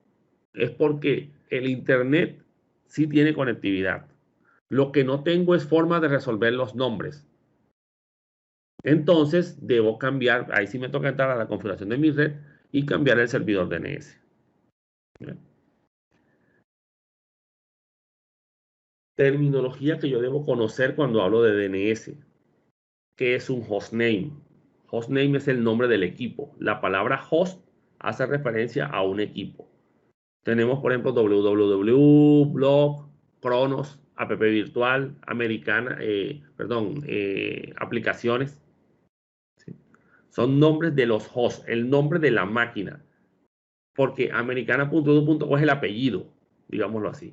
es porque el Internet sí tiene conectividad. Lo que no tengo es forma de resolver los nombres. Entonces debo cambiar, ahí sí me toca entrar a la configuración de mi red y cambiar el servidor DNS. Terminología que yo debo conocer cuando hablo de DNS. ¿Qué es un hostname? Hostname es el nombre del equipo. La palabra host hace referencia a un equipo. Tenemos, por ejemplo, www, blog, Cronos, app virtual, americana, aplicaciones. ¿Sí? Son nombres de los hosts, el nombre de la máquina. Porque americana.edu.co es el apellido, digámoslo así.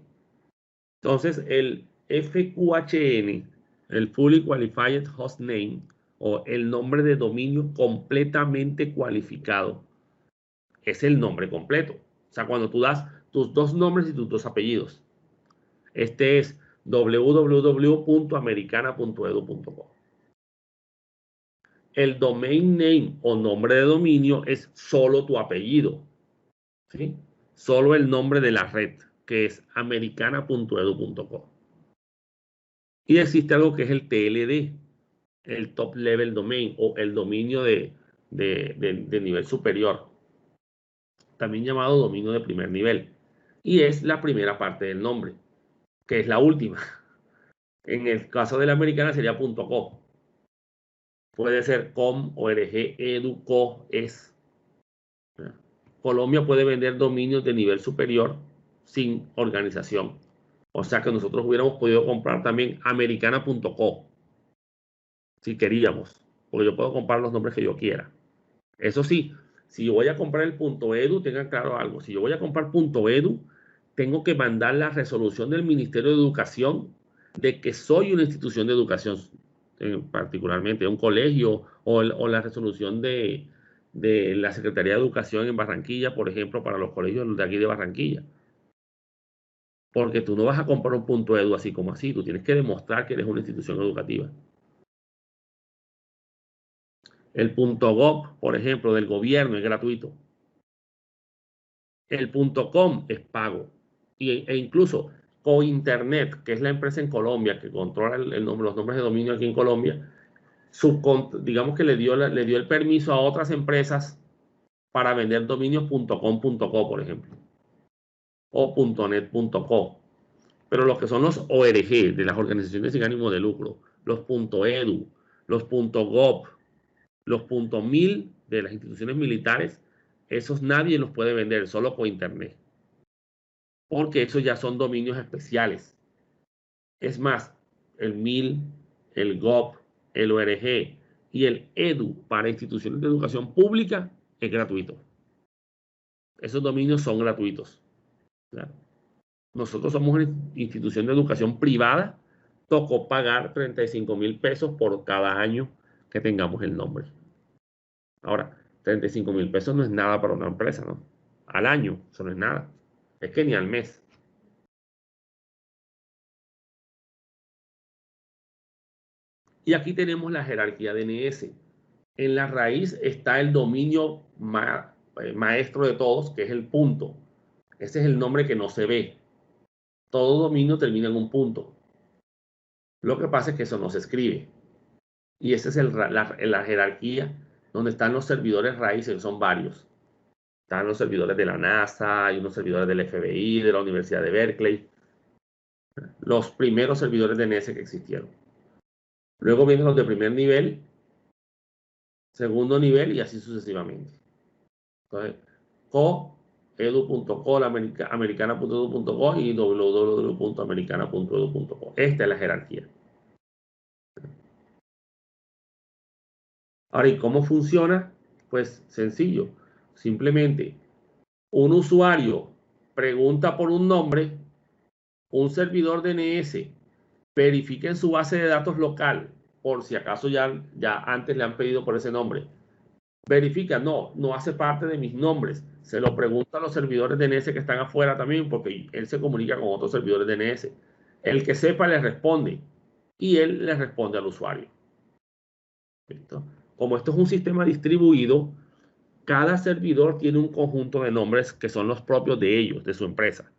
Entonces, el FQHN, el Fully Qualified Host Name, o el nombre de dominio completamente cualificado, es el nombre completo. O sea, cuando tú das tus dos nombres y tus dos apellidos. Este es www.americana.edu.co. El domain name o nombre de dominio es solo tu apellido. ¿Sí? Solo el nombre de la red, que es americana.edu.co. Y existe algo que es el TLD, el Top Level Domain o el dominio de nivel superior, también llamado dominio de primer nivel. Y es la primera parte del nombre, que es la última. En el caso de la americana sería .co. Puede ser com, org, edu, co, es. Colombia puede vender dominios de nivel superior sin organización. O sea que nosotros hubiéramos podido comprar también americana.co si queríamos, porque yo puedo comprar los nombres que yo quiera. Eso sí, Si yo voy a comprar el .edu, tengan claro algo. Si yo voy a comprar .edu, tengo que mandar la resolución del Ministerio de Educación de que soy una institución de educación, particularmente un colegio, o la resolución de la Secretaría de Educación en Barranquilla, por ejemplo, para los colegios de aquí de Barranquilla. Porque tú no vas a comprar un .edu así como así. Tú tienes que demostrar que eres una institución educativa. El .gov, por ejemplo, del gobierno es gratuito. El .com es pago. E incluso Cointernet, que es la empresa en Colombia que controla los nombres de dominio aquí en Colombia, digamos que le dio el permiso a otras empresas para vender dominios .com.co, por ejemplo, o .net.co. Pero los que son los ORG, de las organizaciones sin ánimo de lucro, los .edu, los .gov, los .mil de las instituciones militares, esos nadie los puede vender, solo por internet. Porque esos ya son dominios especiales. Es más, el MIL, el GOV, el ORG y el EDU para instituciones de educación pública es gratuito. Esos dominios son gratuitos. ¿Claro? Nosotros somos una institución de educación privada, tocó pagar 35.000 pesos por cada año que tengamos el nombre. Ahora, 35.000 pesos no es nada para una empresa, ¿no? Al año, eso no es nada. Es que ni al mes. Y aquí tenemos la jerarquía DNS. En la raíz está el dominio maestro de todos, que es el punto. Ese es el nombre que no se ve. Todo dominio termina en un punto. Lo que pasa es que eso no se escribe. Y esa es la jerarquía donde están los servidores raíces, que son varios. Están los servidores de la NASA, hay unos servidores del FBI, de la Universidad de Berkeley. Los primeros servidores DNS que existieron. Luego vienen los de primer nivel, segundo nivel y así sucesivamente. Entonces, edu.co, americana.edu.co y www.americana.edu.co. Esta es la jerarquía. Ahora, ¿y cómo funciona? Pues sencillo. Simplemente un usuario pregunta por un nombre, un servidor DNS verifica en su base de datos local, por si acaso ya antes le han pedido por ese nombre. Verifica, no hace parte de mis nombres. Se lo pregunta a los servidores DNS que están afuera también, porque él se comunica con otros servidores DNS. El que sepa le responde y él le responde al usuario. ¿Listo? Como esto es un sistema distribuido, cada servidor tiene un conjunto de nombres que son los propios de ellos, de su empresa.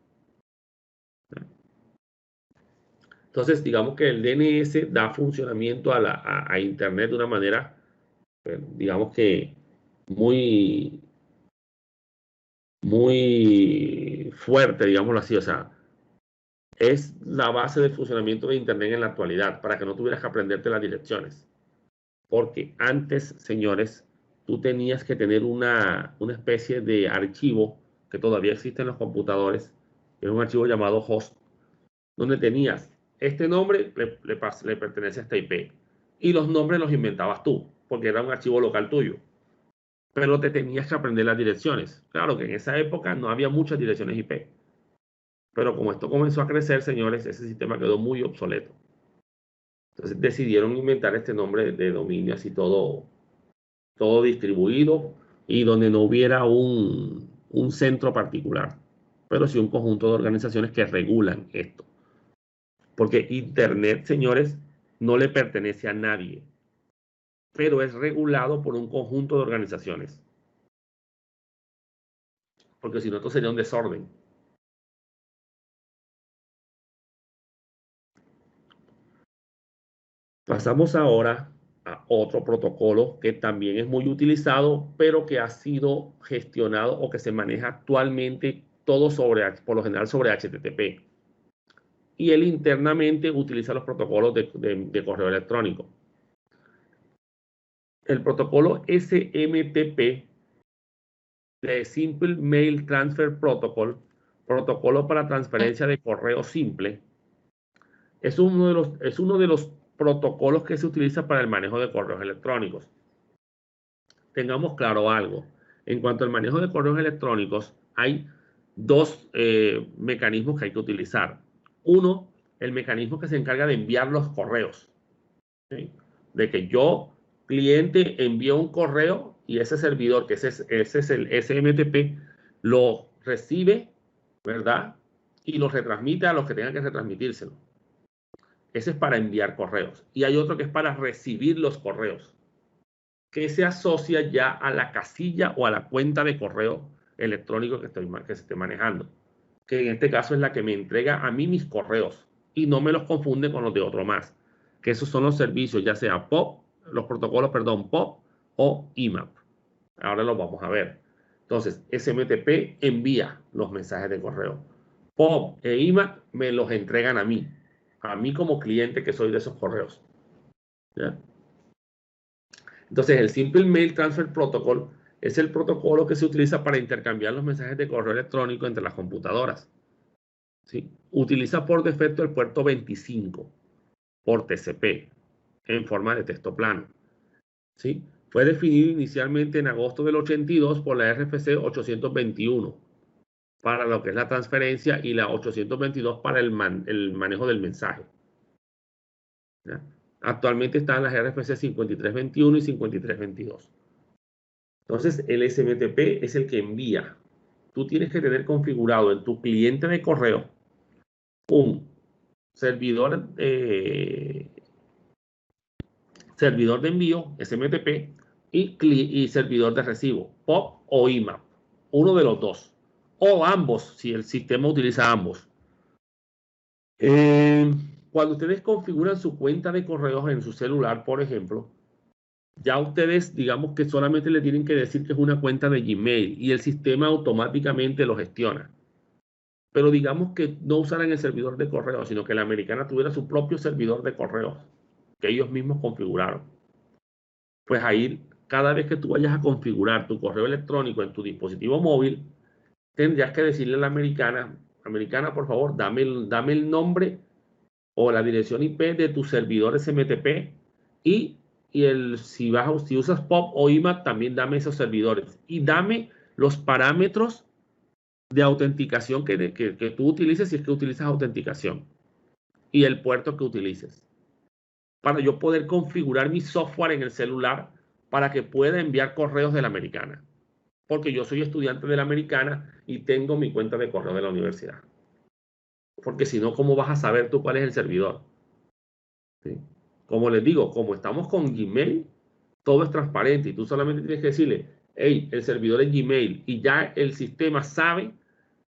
Entonces, digamos que el DNS da funcionamiento a Internet de una manera, digamos que muy fuerte, digámoslo así. O sea, es la base del funcionamiento de Internet en la actualidad, para que no tuvieras que aprenderte las direcciones. Porque antes, señores, tú tenías que tener una especie de archivo que todavía existe en los computadores, que es un archivo llamado host, donde tenías este nombre le pertenece a esta IP. Y los nombres los inventabas tú, porque era un archivo local tuyo. Pero te tenías que aprender las direcciones. Claro que en esa época no había muchas direcciones IP. Pero como esto comenzó a crecer, señores, ese sistema quedó muy obsoleto. Entonces decidieron inventar este nombre de dominio así todo distribuido y donde no hubiera un centro particular, pero sí un conjunto de organizaciones que regulan esto. Porque Internet, señores, no le pertenece a nadie, pero es regulado por un conjunto de organizaciones. Porque si no, esto sería un desorden. Pasamos ahora a otro protocolo que también es muy utilizado, pero que ha sido gestionado o que se maneja actualmente todo por lo general sobre HTTP. Y él internamente utiliza los protocolos de correo electrónico. El protocolo SMTP, de Simple Mail Transfer Protocol, protocolo para transferencia de correo simple, es uno de los protocolos que se utiliza para el manejo de correos electrónicos. Tengamos claro algo. En cuanto al manejo de correos electrónicos, hay dos mecanismos que hay que utilizar. Uno, el mecanismo que se encarga de enviar los correos. ¿Sí? De que yo, cliente, envío un correo y ese servidor, que ese es el SMTP, lo recibe, ¿verdad? Y lo retransmite a los que tengan que retransmitírselo. Ese es para enviar correos. Y hay otro que es para recibir los correos, que se asocia ya a la casilla o a la cuenta de correo electrónico que se esté manejando, que en este caso es la que me entrega a mí mis correos y no me los confunde con los de otro más, que esos son los servicios, ya sea POP, los protocolos, perdón, POP o IMAP. Ahora los vamos a ver. Entonces, SMTP envía los mensajes de correo. POP e IMAP me los entregan a mí como cliente que soy de esos correos. ¿Ya? Entonces, el Simple Mail Transfer Protocol es el protocolo que se utiliza para intercambiar los mensajes de correo electrónico entre las computadoras. ¿Sí? Utiliza por defecto el puerto 25 por TCP en forma de texto plano. ¿Sí? Fue definido inicialmente en agosto del 82 por la RFC 821 para lo que es la transferencia y la 822 para el manejo del mensaje. ¿Ya? Actualmente están las RFC 5321 y 5322. Entonces, el SMTP es el que envía. Tú tienes que tener configurado en tu cliente de correo un servidor, servidor de envío, SMTP, y servidor de recibo, POP o IMAP. Uno de los dos. O ambos, si el sistema utiliza ambos. Cuando ustedes configuran su cuenta de correos en su celular, por ejemplo, ya ustedes, digamos que solamente le tienen que decir que es una cuenta de Gmail y el sistema automáticamente lo gestiona. Pero digamos que no usaran el servidor de correo, sino que la americana tuviera su propio servidor de correos que ellos mismos configuraron. Pues ahí, cada vez que tú vayas a configurar tu correo electrónico en tu dispositivo móvil, tendrías que decirle a la americana, por favor, dame el nombre o la dirección IP de tu servidor SMTP y si usas POP o IMAP, también dame esos servidores y dame los parámetros de autenticación que tú utilices si es que utilizas autenticación y el puerto que utilices para yo poder configurar mi software en el celular para que pueda enviar correos de la americana, porque yo soy estudiante de la americana y tengo mi cuenta de correo de la universidad, porque si no, ¿cómo vas a saber tú cuál es el servidor? ¿Sí? Como les digo, como estamos con Gmail, todo es transparente y tú solamente tienes que decirle, hey, el servidor es Gmail y ya el sistema sabe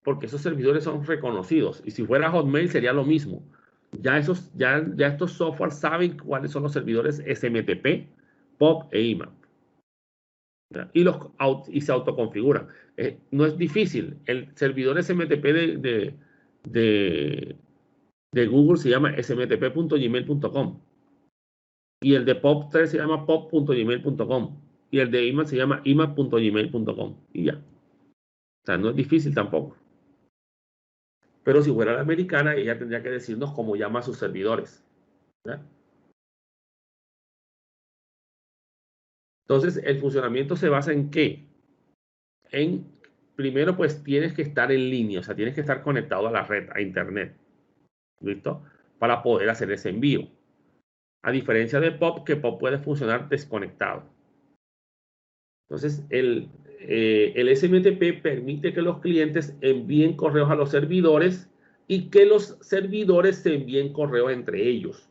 porque esos servidores son reconocidos. Y si fuera Hotmail sería lo mismo. Ya estos software saben cuáles son los servidores SMTP, POP e IMAP. ¿Ya? Y se autoconfiguran. No es difícil. El servidor SMTP de Google se llama smtp.gmail.com. Y el de POP3 se llama pop.gmail.com. Y el de IMAP se llama imap.gmail.com. Y ya. O sea, no es difícil tampoco. Pero si fuera la americana, ella tendría que decirnos cómo llama a sus servidores. ¿Ya? Entonces, el funcionamiento se basa en qué? Primero, pues tienes que estar en línea, o sea, tienes que estar conectado a la red, a internet. ¿Listo? Para poder hacer ese envío. A diferencia de POP, que POP puede funcionar desconectado. Entonces, el SMTP permite que los clientes envíen correos a los servidores y que los servidores se envíen correos entre ellos.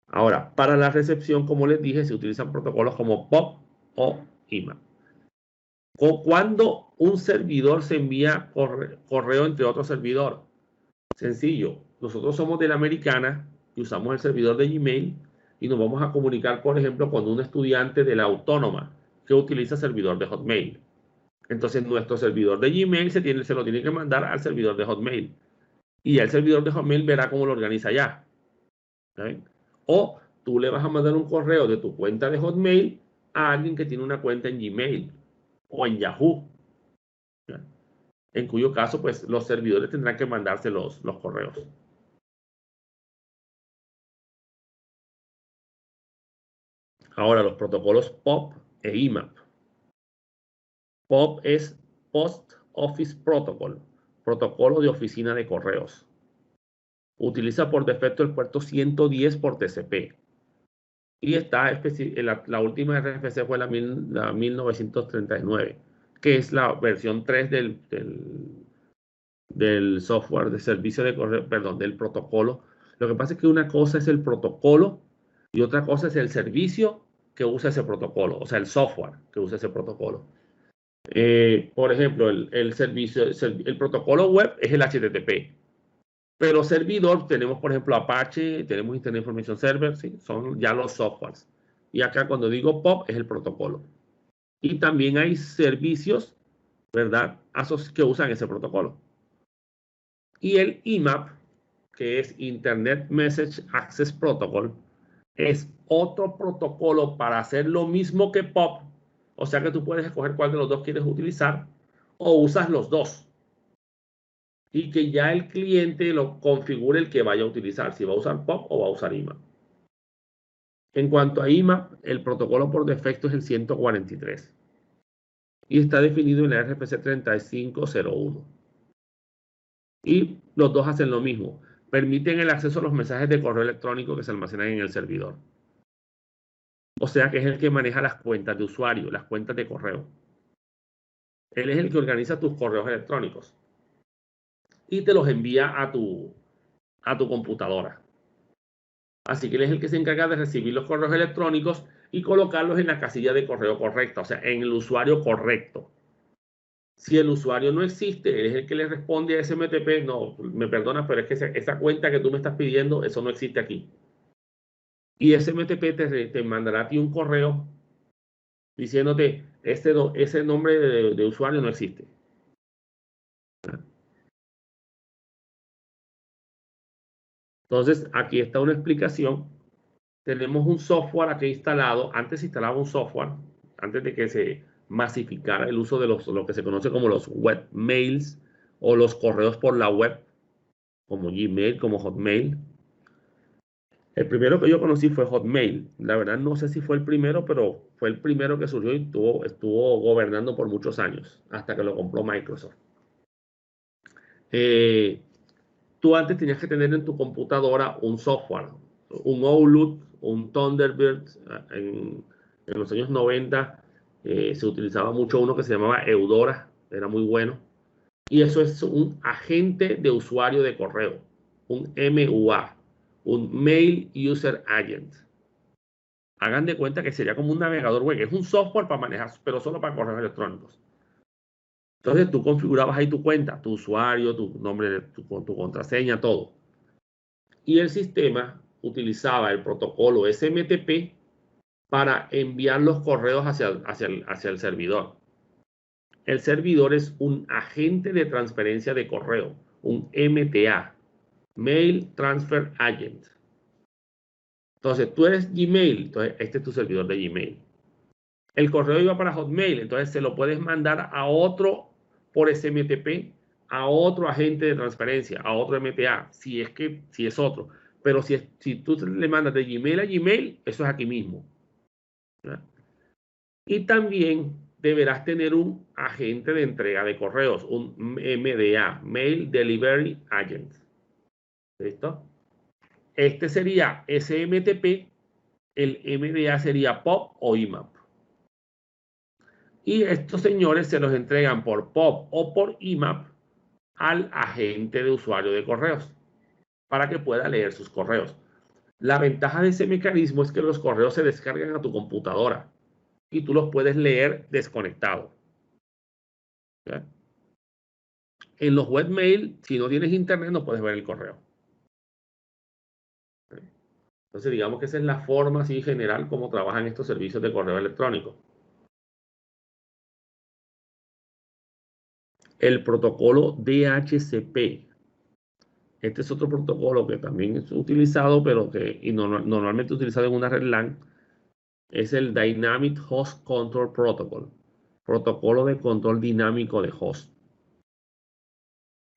Ahora, para la recepción, como les dije, se utilizan protocolos como POP o IMAP. Cuando un servidor se envía correo entre otro servidor, sencillo, nosotros somos de la americana y usamos el servidor de Gmail y nos vamos a comunicar, por ejemplo, con un estudiante de la autónoma que utiliza servidor de Hotmail. Entonces, nuestro servidor de Gmail se lo tiene que mandar al servidor de Hotmail. Y el servidor de Hotmail verá cómo lo organiza ya. ¿Saben? O tú le vas a mandar un correo de tu cuenta de Hotmail a alguien que tiene una cuenta en Gmail o en Yahoo. ¿Ya? En cuyo caso, pues los servidores tendrán que mandarse los correos. Ahora, los protocolos POP e IMAP. POP es Post Office Protocol, protocolo de oficina de correos. Utiliza por defecto el puerto 110 por TCP. Y está la última RFC fue la 1939, que es la versión 3 del software de servicio de correo, perdón, del protocolo. Lo que pasa es que una cosa es el protocolo y otra cosa es el servicio que usa ese protocolo, o sea, el software que usa ese protocolo. Por ejemplo, el protocolo web es el HTTP, pero servidor tenemos, por ejemplo, Apache, tenemos Internet Information Server, ¿sí? Son ya los softwares. Y acá cuando digo POP es el protocolo. Y también hay servicios, ¿verdad?, que usan ese protocolo. Y el IMAP, que es Internet Message Access Protocol, es otro protocolo para hacer lo mismo que POP. O sea que tú puedes escoger cuál de los dos quieres utilizar o usas los dos. Y que ya el cliente lo configure el que vaya a utilizar, si va a usar POP o va a usar IMAP. En cuanto a IMAP, el protocolo por defecto es el 143 y está definido en la RFC 3501. Y los dos hacen lo mismo. Permiten el acceso a los mensajes de correo electrónico que se almacenan en el servidor. O sea que es el que maneja las cuentas de usuario, las cuentas de correo. Él es el que organiza tus correos electrónicos y te los envía a tu computadora. Así que él es el que se encarga de recibir los correos electrónicos y colocarlos en la casilla de correo correcta, o sea, en el usuario correcto. Si el usuario no existe, él es el que le responde a SMTP, no, me perdonas, pero es que esa cuenta que tú me estás pidiendo, eso no existe aquí. Y SMTP te mandará a ti un correo diciéndote, ese nombre de usuario no existe. Entonces, aquí está una explicación. Tenemos un software aquí instalado. Antes se instalaba un software, antes de que se masificara el uso de lo que se conoce como los webmails o los correos por la web, como Gmail, como Hotmail. El primero que yo conocí fue Hotmail. La verdad no sé si fue el primero, pero fue el primero que surgió y estuvo gobernando por muchos años, hasta que lo compró Microsoft. Tú antes tenías que tener en tu computadora un software, un Outlook, un Thunderbird. En los años 90 se utilizaba mucho uno que se llamaba Eudora, era muy bueno. Y eso es un agente de usuario de correo, un MUA, un Mail User Agent. Hagan de cuenta que sería como un navegador web, es un software para manejar, pero solo para correos electrónicos. Entonces tú configurabas ahí tu cuenta, tu usuario, tu nombre, tu contraseña, todo. Y el sistema utilizaba el protocolo SMTP para enviar los correos hacia el servidor. El servidor es un agente de transferencia de correo, un MTA, Mail Transfer Agent. Entonces, tú eres Gmail, entonces este es tu servidor de Gmail. El correo iba para Hotmail, entonces se lo puedes mandar a otro por SMTP, a otro agente de transferencia, a otro MTA, si es otro. Pero si tú le mandas de Gmail a Gmail, eso es aquí mismo. ¿Ya? Y también deberás tener un agente de entrega de correos, un MDA, Mail Delivery Agent. ¿Listo? Este sería SMTP, el MDA sería POP o IMAP. Y estos señores se los entregan por POP o por IMAP al agente de usuario de correos para que pueda leer sus correos. La ventaja de ese mecanismo es que los correos se descargan a tu computadora y tú los puedes leer desconectado. ¿Ya? En los webmail, si no tienes internet, no puedes ver el correo. Entonces, digamos que esa es la forma así general como trabajan estos servicios de correo electrónico. El protocolo DHCP. Este es otro protocolo que también es utilizado, pero que normalmente utilizado en una red LAN. Es el Dynamic Host Control Protocol. Protocolo de control dinámico de host.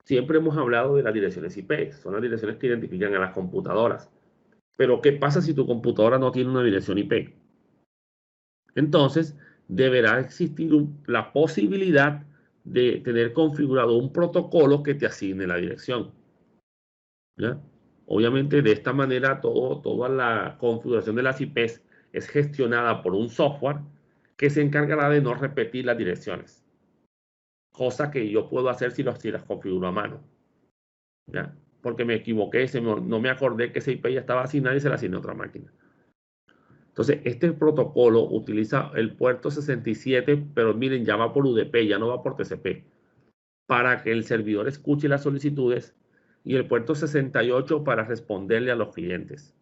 Siempre hemos hablado de las direcciones IP. Son las direcciones que identifican a las computadoras. Pero, ¿qué pasa si tu computadora no tiene una dirección IP? Entonces, deberá existir la posibilidad de tener configurado un protocolo que te asigne la dirección. ¿Ya? Obviamente, de esta manera, toda la configuración de las IPs es gestionada por un software que se encargará de no repetir las direcciones. Cosa que yo puedo hacer si las configuro a mano. ¿Ya? Porque me equivoqué, no me acordé que esa IP ya estaba asignada y se la asigné a otra máquina. Entonces, este protocolo utiliza el puerto 67, pero miren, ya va por UDP, ya no va por TCP, para que el servidor escuche las solicitudes, y el puerto 68 para responderle a los clientes.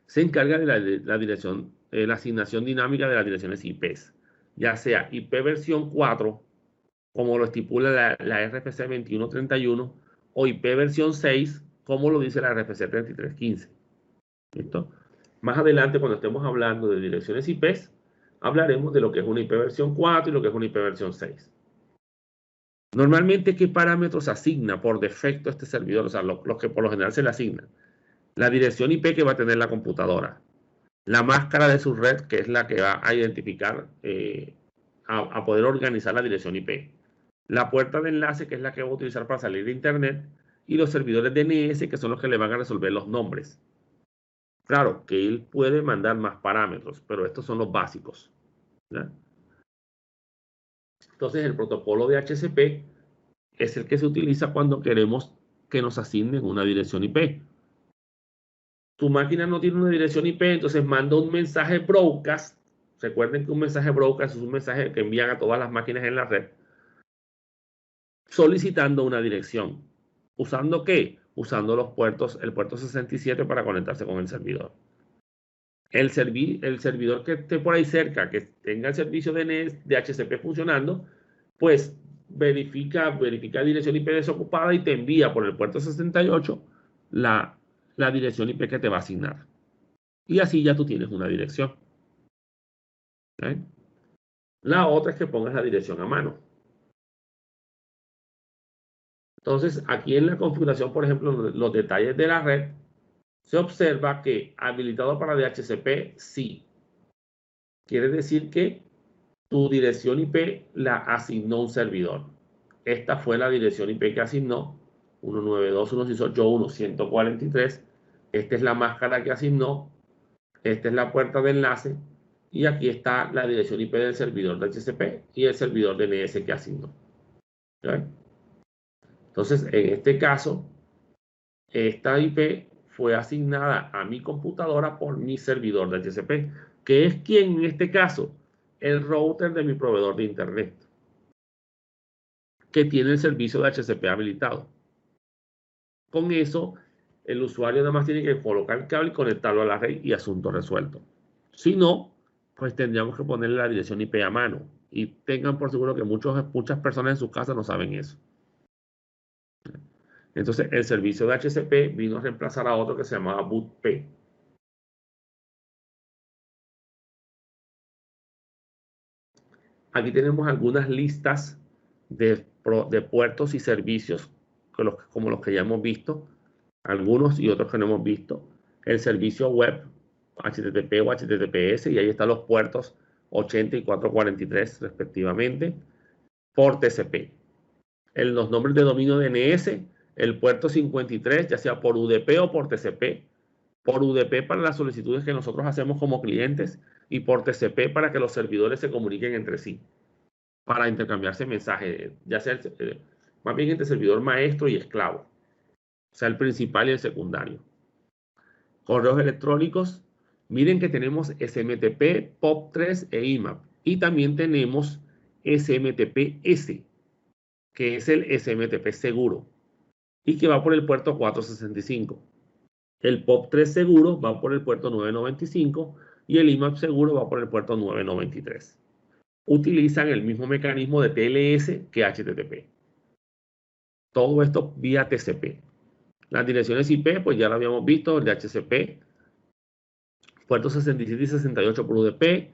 Se encarga de la dirección, la asignación dinámica de las direcciones IPs, ya sea IP versión 4, como lo estipula la RFC 2131, o IP versión 6, como lo dice la RFC 3315. ¿Listo? Más adelante, cuando estemos hablando de direcciones IPs, hablaremos de lo que es una IP versión 4 y lo que es una IP versión 6. Normalmente, ¿qué parámetros asigna por defecto este servidor? O sea, los que por lo general se le asignan. La dirección IP que va a tener la computadora. La máscara de su red, que es la que va a identificar, a poder organizar la dirección IP. La puerta de enlace, que es la que va a utilizar para salir de Internet. Y los servidores DNS, que son los que le van a resolver los nombres. Claro que él puede mandar más parámetros, pero estos son los básicos, ¿ya? Entonces, el protocolo de HCP es el que se utiliza cuando queremos que nos asignen una dirección IP. Tu máquina no tiene una dirección IP, entonces manda un mensaje broadcast. Recuerden que un mensaje broadcast es un mensaje que envían a todas las máquinas en la red solicitando una dirección. ¿Usando qué? Usando el puerto 67 para conectarse con el servidor. El servidor que esté por ahí cerca, que tenga el servicio de HCP funcionando, pues verifica dirección IP desocupada y te envía por el puerto 68 la dirección IP que te va a asignar. Y así ya tú tienes una dirección. ¿Okay? La otra es que pongas la dirección a mano. Entonces, aquí en la configuración, por ejemplo, los detalles de la red, se observa que habilitado para DHCP, sí. Quiere decir que tu dirección IP la asignó un servidor. Esta fue la dirección IP que asignó 192.168.1.143. Esta es la máscara que asignó. Esta es la puerta de enlace. Y aquí está la dirección IP del servidor de HCP y el servidor DNS que asignó. ¿Okay? Entonces, en este caso, esta IP fue asignada a mi computadora por mi servidor de HCP, que es quien en este caso, el router de mi proveedor de internet, que tiene el servicio de HCP habilitado. Con eso, el usuario nada más tiene que colocar el cable y conectarlo a la red y asunto resuelto. Si no, pues tendríamos que ponerle la dirección IP a mano. Y tengan por seguro que muchas personas en sus casas no saben eso. Entonces, el servicio de HCP vino a reemplazar a otro que se llamaba BootP. Aquí tenemos algunas listas de puertos y servicios, como los que ya hemos visto, algunos y otros que no hemos visto. El servicio web, HTTP o HTTPS, y ahí están los puertos 80 y 443 respectivamente, por TCP. Los nombres de dominio DNS, el puerto 53, ya sea por UDP o por TCP. Por UDP para las solicitudes que nosotros hacemos como clientes y por TCP para que los servidores se comuniquen entre sí, para intercambiarse mensajes, ya sea más bien entre servidor maestro y esclavo, o sea, el principal y el secundario. Correos electrónicos, miren que tenemos SMTP, POP3 e IMAP, y también tenemos SMTP-S, que es el SMTP seguro, y que va por el puerto 465. El POP3 seguro va por el puerto 995 y el IMAP seguro va por el puerto 993. Utilizan el mismo mecanismo de TLS que HTTP. Todo esto vía TCP. Las direcciones IP, pues ya lo habíamos visto, el de HCP, puertos 67 y 68 por UDP.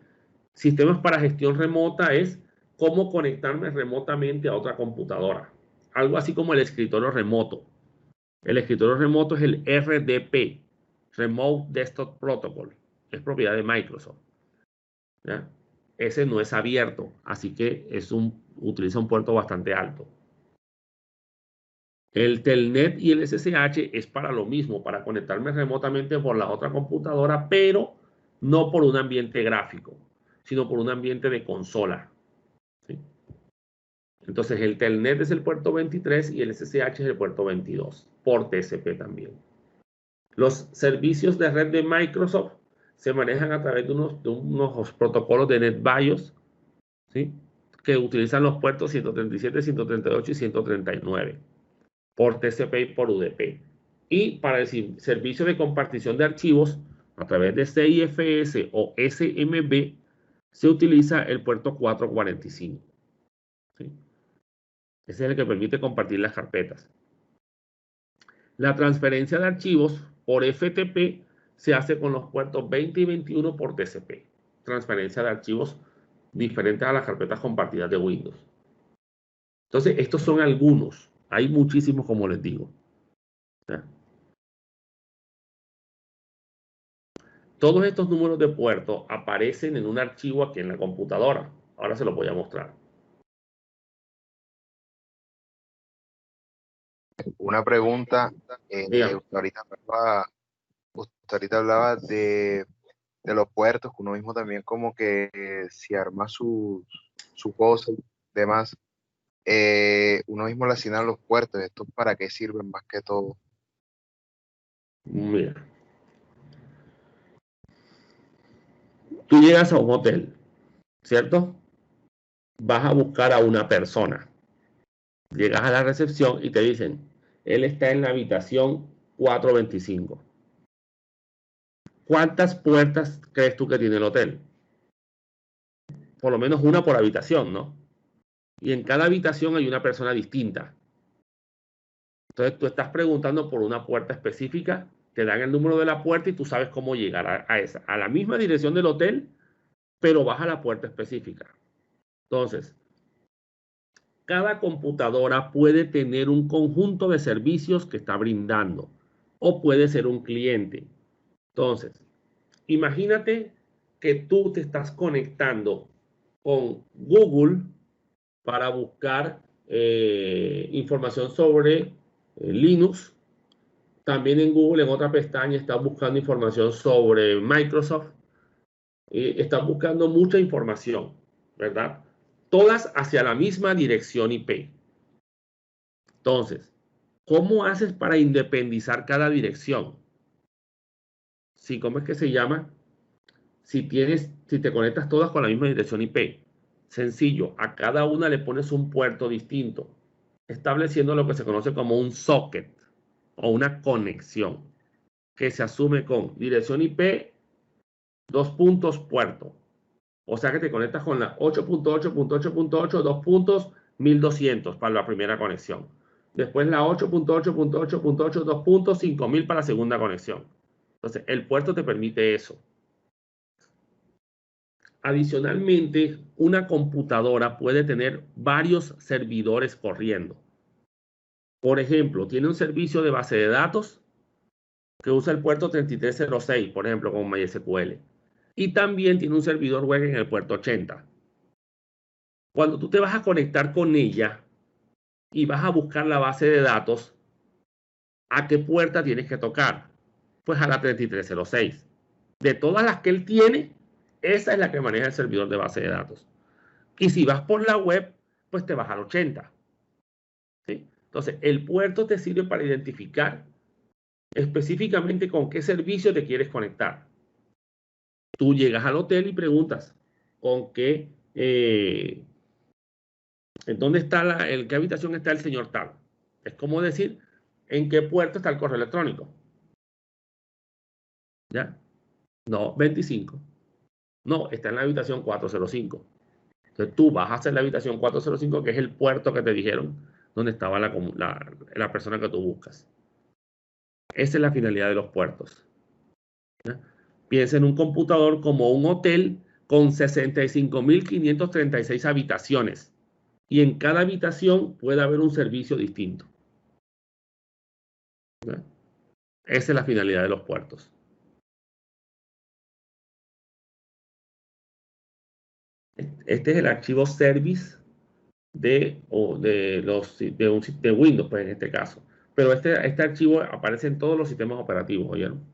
Sistemas para gestión remota es cómo conectarme remotamente a otra computadora. Algo así como el escritorio remoto. El escritorio remoto es el RDP, Remote Desktop Protocol. Es propiedad de Microsoft. ¿ya? Ese no es abierto, así que utiliza un puerto bastante alto. El Telnet y el SSH es para lo mismo, para conectarme remotamente por la otra computadora, pero no por un ambiente gráfico, sino por un ambiente de consola. ¿Sí? Entonces el Telnet es el puerto 23 y el SSH es el puerto 22, por TCP también. Los servicios de red de Microsoft se manejan a través de unos protocolos de NetBIOS, ¿sí? Que utilizan los puertos 137, 138 y 139 por TCP y por UDP. Y para el servicio de compartición de archivos a través de CIFS o SMB se utiliza el puerto 445. ¿Sí? Ese es el que permite compartir las carpetas. La transferencia de archivos por FTP se hace con los puertos 20 y 21 por TCP. Transferencia de archivos diferentes a las carpetas compartidas de Windows. Entonces, estos son algunos. Hay muchísimos, como les digo. ¿Ya? Todos estos números de puerto aparecen en un archivo aquí en la computadora. Ahora se los voy a mostrar. Una pregunta, Dígame. usted ahorita hablaba de los puertos, que uno mismo también como que si arma su cosa y demás, uno mismo le asigna los puertos. ¿Esto para qué sirven más que todo? Mira. Tú llegas a un hotel, ¿cierto? Vas a buscar a una persona. Llegas a la recepción y te dicen, él está en la habitación 425. ¿Cuántas puertas crees tú que tiene el hotel? Por lo menos una por habitación, ¿no? Y en cada habitación hay una persona distinta. Entonces tú estás preguntando por una puerta específica, te dan el número de la puerta y tú sabes cómo llegar a esa, a la misma dirección del hotel, pero vas a la puerta específica. Entonces, cada computadora puede tener un conjunto de servicios que está brindando o puede ser un cliente. Entonces, imagínate que tú te estás conectando con Google para buscar información sobre Linux. También en Google, en otra pestaña, estás buscando información sobre Microsoft. Estás buscando mucha información, ¿verdad? Todas hacia la misma dirección IP. Entonces, ¿cómo haces para independizar cada dirección? Sí, ¿cómo es que se llama? Si te conectas todas con la misma dirección IP. Sencillo, a cada una le pones un puerto distinto, estableciendo lo que se conoce como un socket o una conexión, que se asume con dirección IP, dos puntos puerto. O sea que te conectas con la 8.8.8.8, dos puntos, 1200 para la primera conexión. Después la 8.8.8.8, dos puntos, 5000 para la segunda conexión. Entonces, el puerto te permite eso. Adicionalmente, una computadora puede tener varios servidores corriendo. Por ejemplo, tiene un servicio de base de datos que usa el puerto 3306, por ejemplo, con MySQL. Y también tiene un servidor web en el puerto 80. Cuando tú te vas a conectar con ella y vas a buscar la base de datos, ¿a qué puerta tienes que tocar? Pues a la 3306. De todas las que él tiene, esa es la que maneja el servidor de base de datos. Y si vas por la web, pues te vas al 80. ¿Sí? Entonces, el puerto te sirve para identificar específicamente con qué servicio te quieres conectar. Tú llegas al hotel y preguntas con qué, en dónde está en qué habitación está el señor tal. Es como decir, en qué puerto está el correo electrónico. ¿Ya? No, 25. No, está en la habitación 405. Entonces tú vas hacia la habitación 405, que es el puerto que te dijeron donde estaba la persona que tú buscas. Esa es la finalidad de los puertos. ¿Ya? Piensa en un computador como un hotel con 65.536 habitaciones. Y en cada habitación puede haber un servicio distinto. ¿Ya? Esa es la finalidad de los puertos. Este es el archivo service de Windows, pues en este caso. Pero este archivo aparece en todos los sistemas operativos, ¿oyeron?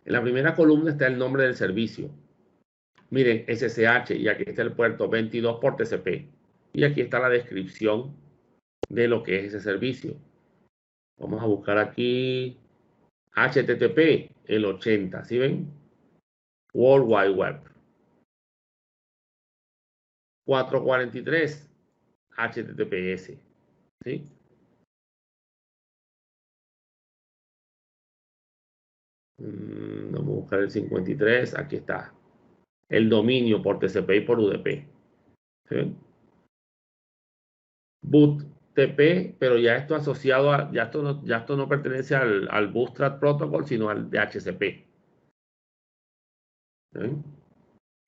En la primera columna está el nombre del servicio. Miren, SSH, y aquí está el puerto 22 por TCP. Y aquí está la descripción de lo que es ese servicio. Vamos a buscar aquí HTTP, el 80, ¿sí ven? World Wide Web. 443, HTTPS, ¿sí? Vamos a buscar el 53, aquí está. El dominio por TCP y por UDP. ¿Sí? Boot TP, pero ya esto asociado a, ya esto no pertenece al Bootstrap Protocol, sino al DHCP. ¿Sí?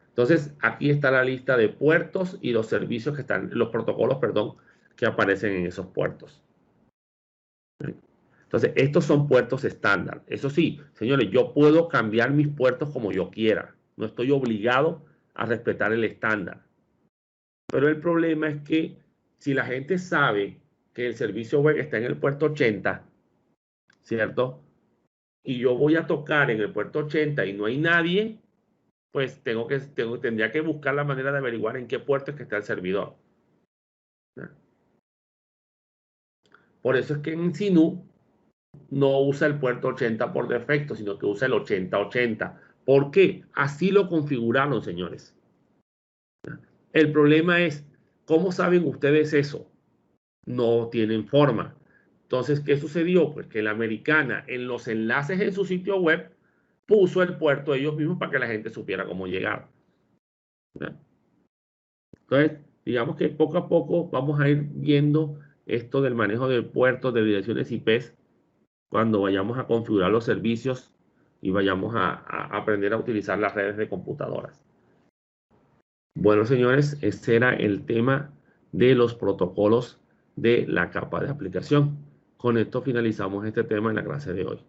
Entonces, aquí está la lista de puertos y los servicios que están, los protocolos, perdón, que aparecen en esos puertos. ¿Sí? Entonces, estos son puertos estándar. Eso sí, señores, yo puedo cambiar mis puertos como yo quiera. No estoy obligado a respetar el estándar. Pero el problema es que si la gente sabe que el servicio web está en el puerto 80, ¿cierto? Y yo voy a tocar en el puerto 80 y no hay nadie, pues tendría que buscar la manera de averiguar en qué puerto es que está el servidor. ¿No? Por eso es que en Sinú no usa el puerto 80 por defecto, sino que usa el 8080. ¿Por qué? Así lo configuraron, señores. El problema es, ¿cómo saben ustedes eso? No tienen forma. Entonces, ¿qué sucedió? Pues que la americana en los enlaces en su sitio web puso el puerto ellos mismos para que la gente supiera cómo llegar. ¿No? Entonces, digamos que poco a poco vamos a ir viendo esto del manejo de puertos, de direcciones IP, cuando vayamos a configurar los servicios y vayamos a aprender a utilizar las redes de computadoras. Bueno, señores, ese era el tema de los protocolos de la capa de aplicación. Con esto finalizamos este tema en la clase de hoy.